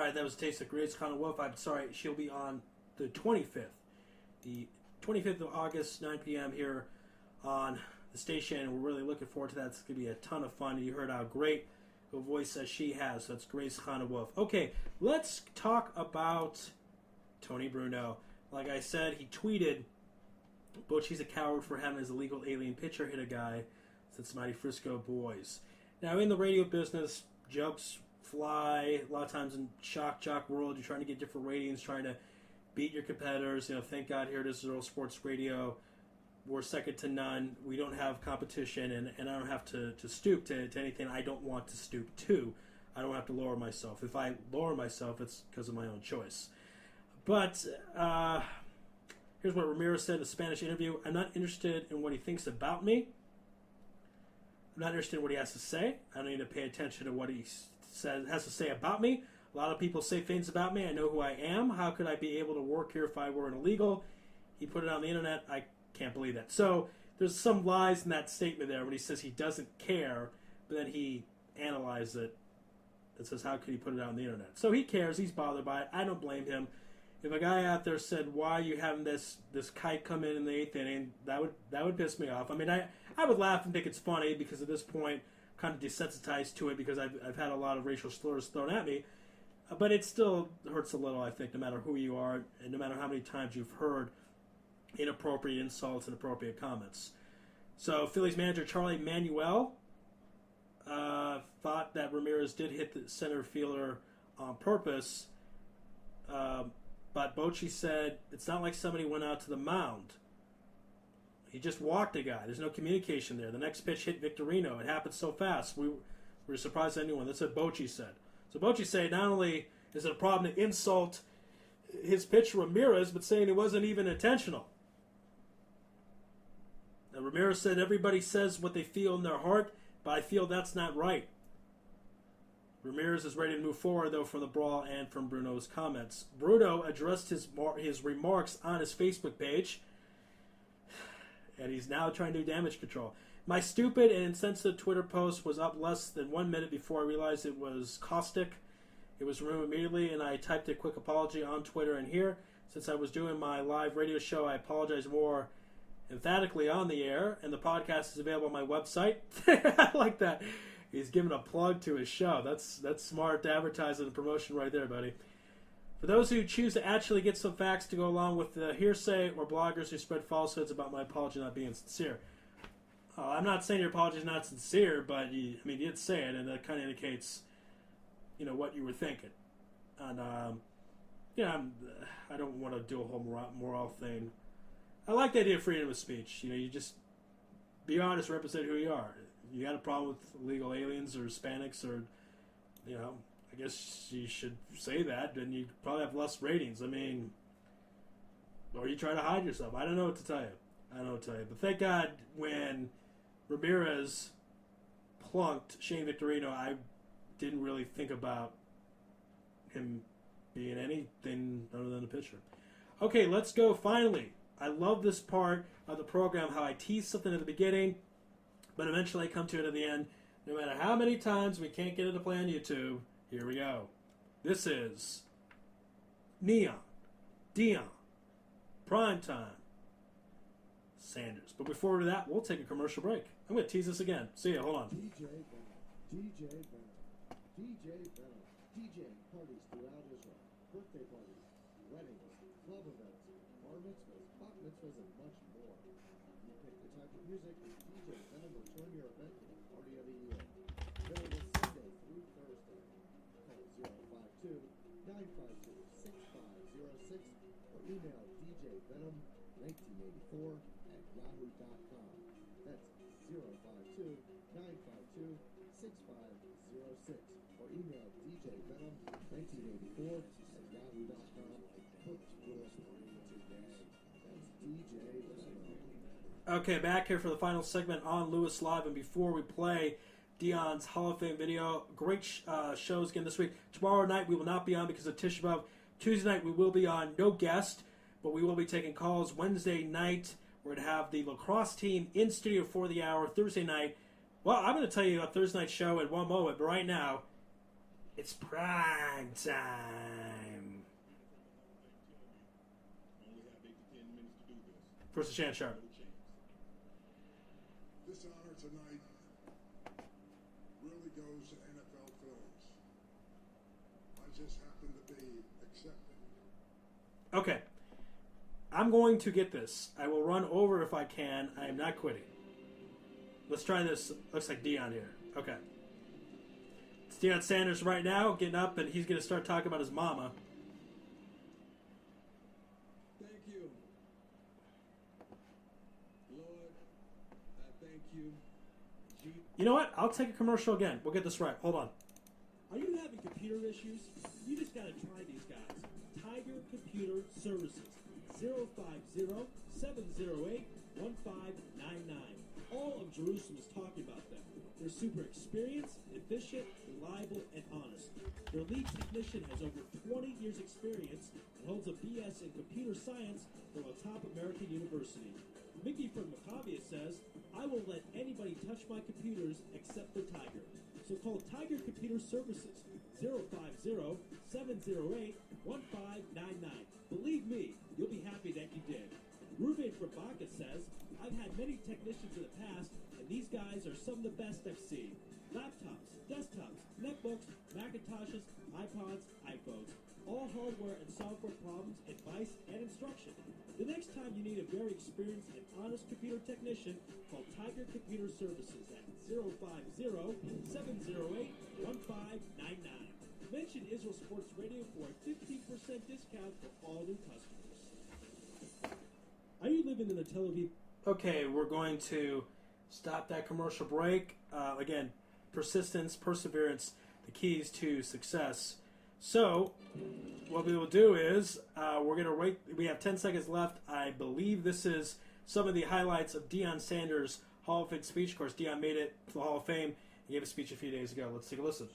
right, that was a taste of Grace Connor Wolf. I'm sorry, she'll be on the 25th. The 25th of August, 9 p.m. here on the station, and we're really looking forward to that. It's going to be a ton of fun. You heard how great a voice as she has. So that's Grace Connor Wolf. Okay, let's talk about Tony Bruno. Like I said, he tweeted, Bochy's a coward for having his illegal alien pitcher hit a guy, Cincinnati Frisco boys. Now, in the radio business, jokes fly. A lot of times in shock jock world, you're trying to get different ratings, trying to beat your competitors. Thank God here it is Zero Sports Radio. We're second to none. We don't have competition, and I don't have to stoop to anything I don't want to stoop to. I don't have to lower myself. If I lower myself, it's because of my own choice. But here's what Ramirez said in a Spanish interview. I'm not interested in what he thinks about me. I'm not interested in what he has to say. I don't need to pay attention to what he has to say about me. A lot of people say things about me. I know who I am. How could I be able to work here if I were an illegal? He put it on the internet. I can't believe that. So there's some lies in that statement there when he says he doesn't care, but then he analyzes it and says, how could he put it out on the internet? So he cares. He's bothered by it. I don't blame him. If a guy out there said, why are you having this kite come in the 8th inning, that would piss me off. I mean, I would laugh and think it's funny because at this point I'm kind of desensitized to it because I've had a lot of racial slurs thrown at me. But it still hurts a little, I think, no matter who you are and no matter how many times you've heard inappropriate insults and inappropriate comments. So Phillies manager Charlie Manuel thought that Ramirez did hit the center fielder on purpose, but Bochy said it's not like somebody went out to the mound. He just walked a guy. There's no communication there. The next pitch hit Victorino. It happened so fast. We were surprised at anyone. That's what Bochy said. So Bochy said not only is it a problem to insult his pitcher Ramirez, but saying it wasn't even intentional. Now, Ramirez said everybody says what they feel in their heart, but I feel that's not right. Ramirez is ready to move forward, though, from the brawl and from Bruno's comments. Bruno addressed his remarks on his Facebook page, and he's now trying to do damage control. My stupid and insensitive Twitter post was up less than 1 minute before I realized it was caustic. It was removed immediately, and I typed a quick apology on Twitter and here. Since I was doing my live radio show, I apologize more emphatically on the air, and the podcast is available on my website. I like that. He's giving a plug to his show. That's smart advertising and promotion right there, buddy. For those who choose to actually get some facts to go along with the hearsay or bloggers who spread falsehoods about my apology not being sincere. I'm not saying your apology is not sincere, but you did say it, and that kind of indicates, what you were thinking. And I don't want to do a whole moral thing. I like the idea of freedom of speech. You just be honest, represent who you are. You got a problem with illegal aliens or Hispanics, or I guess you should say that, then you probably have less ratings. Or you try to hide yourself. I don't know what to tell you. But thank God when Ramirez plunked Shane Victorino, I didn't really think about him being anything other than a pitcher. Okay, let's go. Finally, I love this part of the program, how I tease something at the beginning, but eventually I come to it at the end. No matter how many times we can't get it to play on YouTube, here we go. This is Neon, Dion, Primetime, Sanders. But before that, we'll take a commercial break. I'm going to tease this again. See ya. Hold on. DJ parties throughout Israel, birthday parties, weddings, club events, bar mitzvahs, bat mitzvahs, and much more. You pick the type of music, DJ Venom will turn your event into the party of the year. Available Sunday through Thursday. Call 052-952-6506 or email djvenom1984@yahoo.com. That's 052-952-6506 or email djvenom1984@yahoo.com. Put your party today. That's DJ Venom. Okay, back here for the final segment on Louis Live, and before we play Dion's Hall of Fame video, great shows again this week. Tomorrow night we will not be on because of Tisha B'Av. Tuesday night we will be on, no guest, but we will be taking calls. Wednesday night we're going to have the lacrosse team in studio for the hour. Thursday night, well, I'm going to tell you about Thursday night show at one moment, but right now, It's prime time. Only have 8 to 10 minutes to do this. Versus Shan Sharp. No chance. This honor tonight really goes to NFL Films. I just happen to be accepted. Okay. I'm going to get this. I will run over if I can. I am not quitting. Let's try this. Looks like Deion here. Okay. It's Deion Sanders right now getting up, and he's going to start talking about his mama. Thank you. Lord, I thank you. You know what? I'll take a commercial again. We'll get this right. Hold on. Are you having computer issues? You just gotta try these guys. Tiger Computer Services. 050-708-1599. All of Jerusalem is talking about them. They're super experienced, efficient, reliable, and honest. Their lead technician has over 20 years experience and holds a BS in computer science from a top American university. Mickey from Macavia says, I won't let anybody touch my computers except for Tiger. So call Tiger Computer Services, 050-708-1599. Believe me, you'll be happy that you did. Ruben from Baca says, I've had many technicians in the past, and these guys are some of the best I've seen. Laptops, desktops, netbooks, Macintoshes, iPods, iPhones. All hardware and software problems, advice, and instruction. The next time you need a very experienced and honest computer technician, call Tiger Computer Services at 050-708-1599. Mention Israel Sports Radio for a 15% discount for all new customers. Are you living in the Tel Aviv? Okay, we're going to stop that commercial break. Again, persistence, perseverance, the keys to success. So, what we will do is, we're going to wait. We have 10 seconds left. I believe this is some of the highlights of Deion Sanders' Hall of Fame speech. Of course, Deion made it to the Hall of Fame. He gave a speech a few days ago. Let's take a listen.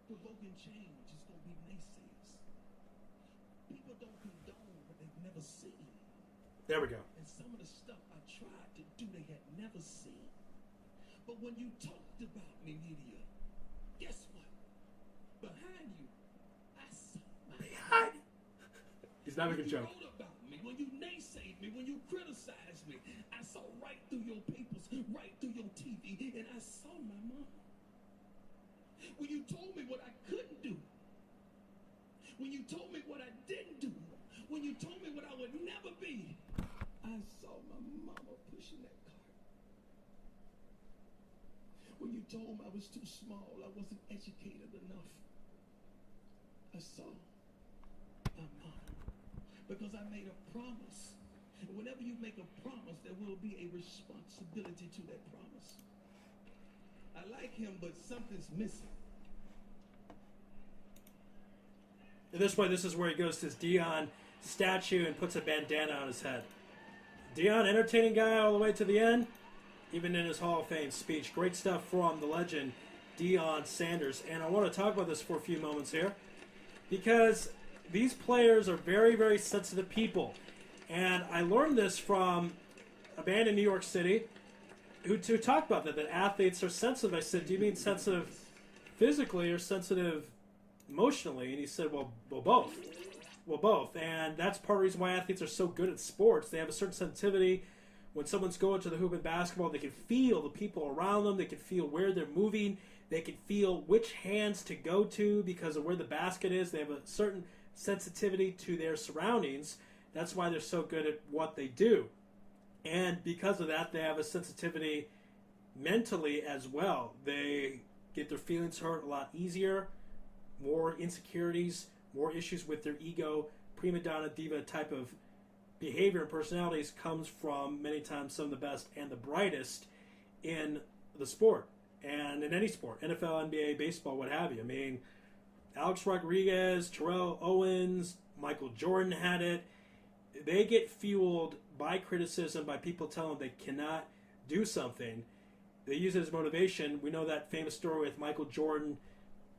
Provoking change is going to be naysayers. People don't condone what they've never seen. There we go. And some of the stuff I tried to do they had never seen. But when you talked about me, media, guess what? Behind you, I saw my He's not making a joke. When you wrote about me, when you naysayed me, when you criticized me, I saw right through your papers, right through your TV, and I saw my mom. When you told me what I couldn't do, when you told me what I didn't do, when you told me what I would never be, I saw my mama pushing that cart. When you told me I was too small, I wasn't educated enough, I saw my mama. Because I made a promise. And whenever you make a promise, there will be a responsibility to that promise. I like him, but something's missing. At this point, this is where he goes to his Deion statue and puts a bandana on his head. Deion, entertaining guy all the way to the end, even in his Hall of Fame speech. Great stuff from the legend, Deion Sanders. And I want to talk about this for a few moments here, because these players are very, very sensitive people. And I learned this from a band in New York City who talked about that athletes are sensitive. I said, do you mean sensitive physically or sensitive emotionally? And he said, well, both. Well, both. And that's part of the reason why athletes are so good at sports. They have a certain sensitivity. When someone's going to the hoop in basketball, they can feel the people around them. They can feel where they're moving. They can feel which hands to go to because of where the basket is. They have a certain sensitivity to their surroundings. That's why they're so good at what they do. And because of that, they have a sensitivity mentally as well. They get their feelings hurt a lot easier, more insecurities, more issues with their ego. Prima donna diva type of behavior and personalities comes from many times some of the best and the brightest in the sport and in any sport, NFL, NBA, baseball, what have you. I mean, Alex Rodriguez, Terrell Owens, Michael Jordan had it. They get fueled by criticism, by people telling them they cannot do something. They use it as motivation. We know that famous story with Michael Jordan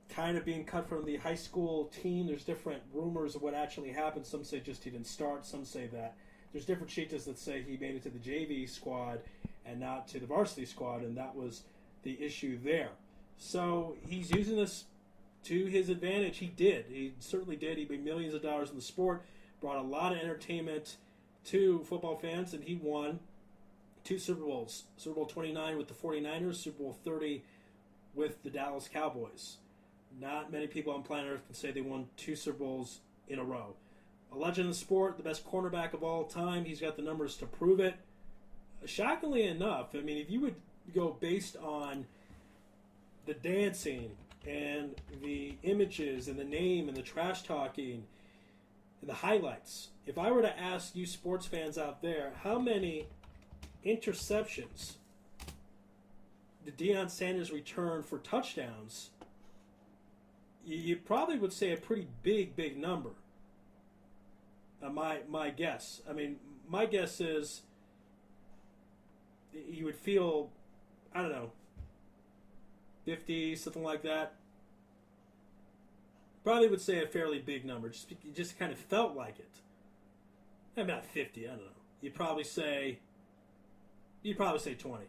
kind of being cut from the high school team. There's different rumors of what actually happened. Some say just he didn't start. Some say that there's different cheetahs that say he made it to the JV squad and not to the varsity squad, and that was the issue there. So he's using this to his advantage, he did. He certainly did. He made millions of dollars in the sport, brought a lot of entertainment to football fans, and he won 2 Super Bowls. Super Bowl 29 with the 49ers, Super Bowl 30 with the Dallas Cowboys. Not many people on planet Earth can say they won 2 Super Bowls in a row. A legend of the sport, the best cornerback of all time. He's got the numbers to prove it. Shockingly enough, I mean, if you would go based on the dancing and the images and the name and the trash talking and the highlights, if I were to ask you sports fans out there, how many interceptions did Deion Sanders return for touchdowns, you probably would say a pretty big number. My guess. I mean, my guess is you would feel, I don't know, 50, something like that. Probably would say a fairly big number. Just kind of felt like it. Maybe not 50, I don't know. You'd probably say 20.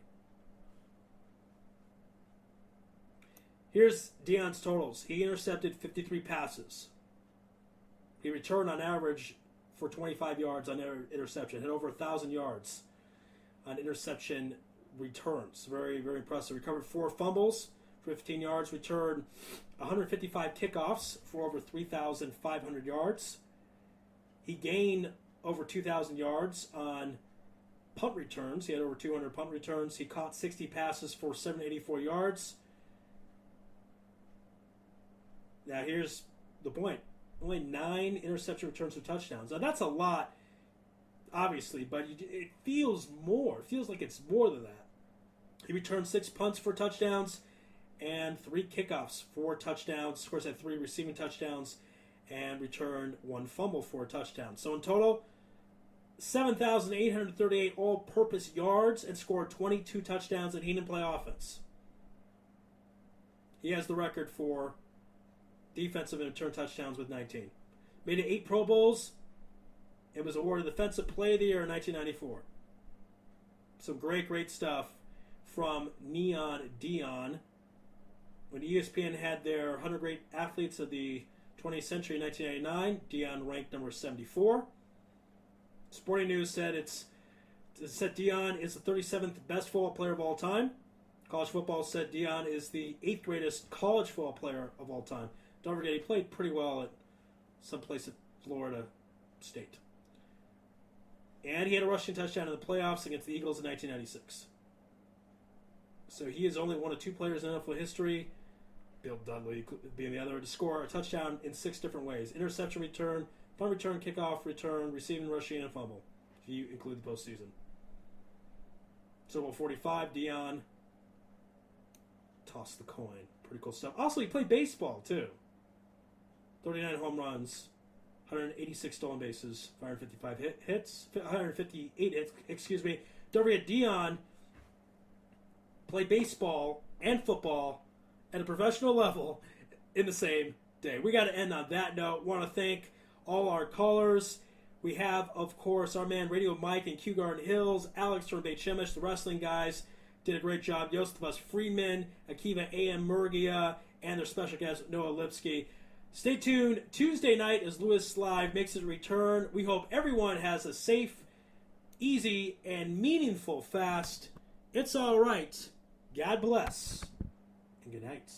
Here's Deion's totals. He intercepted 53 passes. He returned on average for 25 yards on interception. Hit over 1,000 yards on interception returns. Very, very impressive. Recovered 4 fumbles for 15 yards. Returned 155 kickoffs for over 3,500 yards. He gained over 2,000 yards on punt returns. He had over 200 punt returns. He caught 60 passes for 784 yards. Now here's the point. Only 9 interception returns for touchdowns. Now that's a lot, obviously, but it feels more. It feels like it's more than that. He returned 6 punts for touchdowns and 3 kickoffs for touchdowns. Of course, had 3 receiving touchdowns and returned 1 fumble for a touchdown. So in total, 7,838 all-purpose yards and scored 22 touchdowns, and he didn't play offense. He has the record for defensive and return touchdowns with 19. Made it 8 Pro Bowls. It was awarded Defensive Player of the Year in 1994. Some great stuff from Neon Deion. When ESPN had their 100 great athletes of the 20th century in 1999, Deion ranked number 74. Sporting News said Deion is the 37th best football player of all time. College Football said Deion is the 8th greatest college football player of all time. Don't forget, he played pretty well at some place at Florida State. And he had a rushing touchdown in the playoffs against the Eagles in 1996. So he is only one of 2 players in NFL history, Bill Dudley being the other, to score a touchdown in 6 different ways. Interception return, punt return, kickoff return, receiving, rushing, and fumble, if you include the postseason. Super Bowl 45, Deion tossed the coin. Pretty cool stuff. Also, he played baseball, too. 39 home runs, 186 stolen bases, 158 hits, excuse me. Don't forget, Deion played baseball and football at a professional level in the same day. We got to end on that note. Want to thank all our callers. We have, of course, our man Radio Mike in Kew Garden Hills, Alex from Beit Shemesh, the wrestling guys did a great job. Josephus Friedman, Akiva A.M. Murgia, and their special guest, Noah Lipsky. Stay tuned. Tuesday night as Louis Live makes its return. We hope everyone has a safe, easy, and meaningful fast. It's all right. God bless, and good night.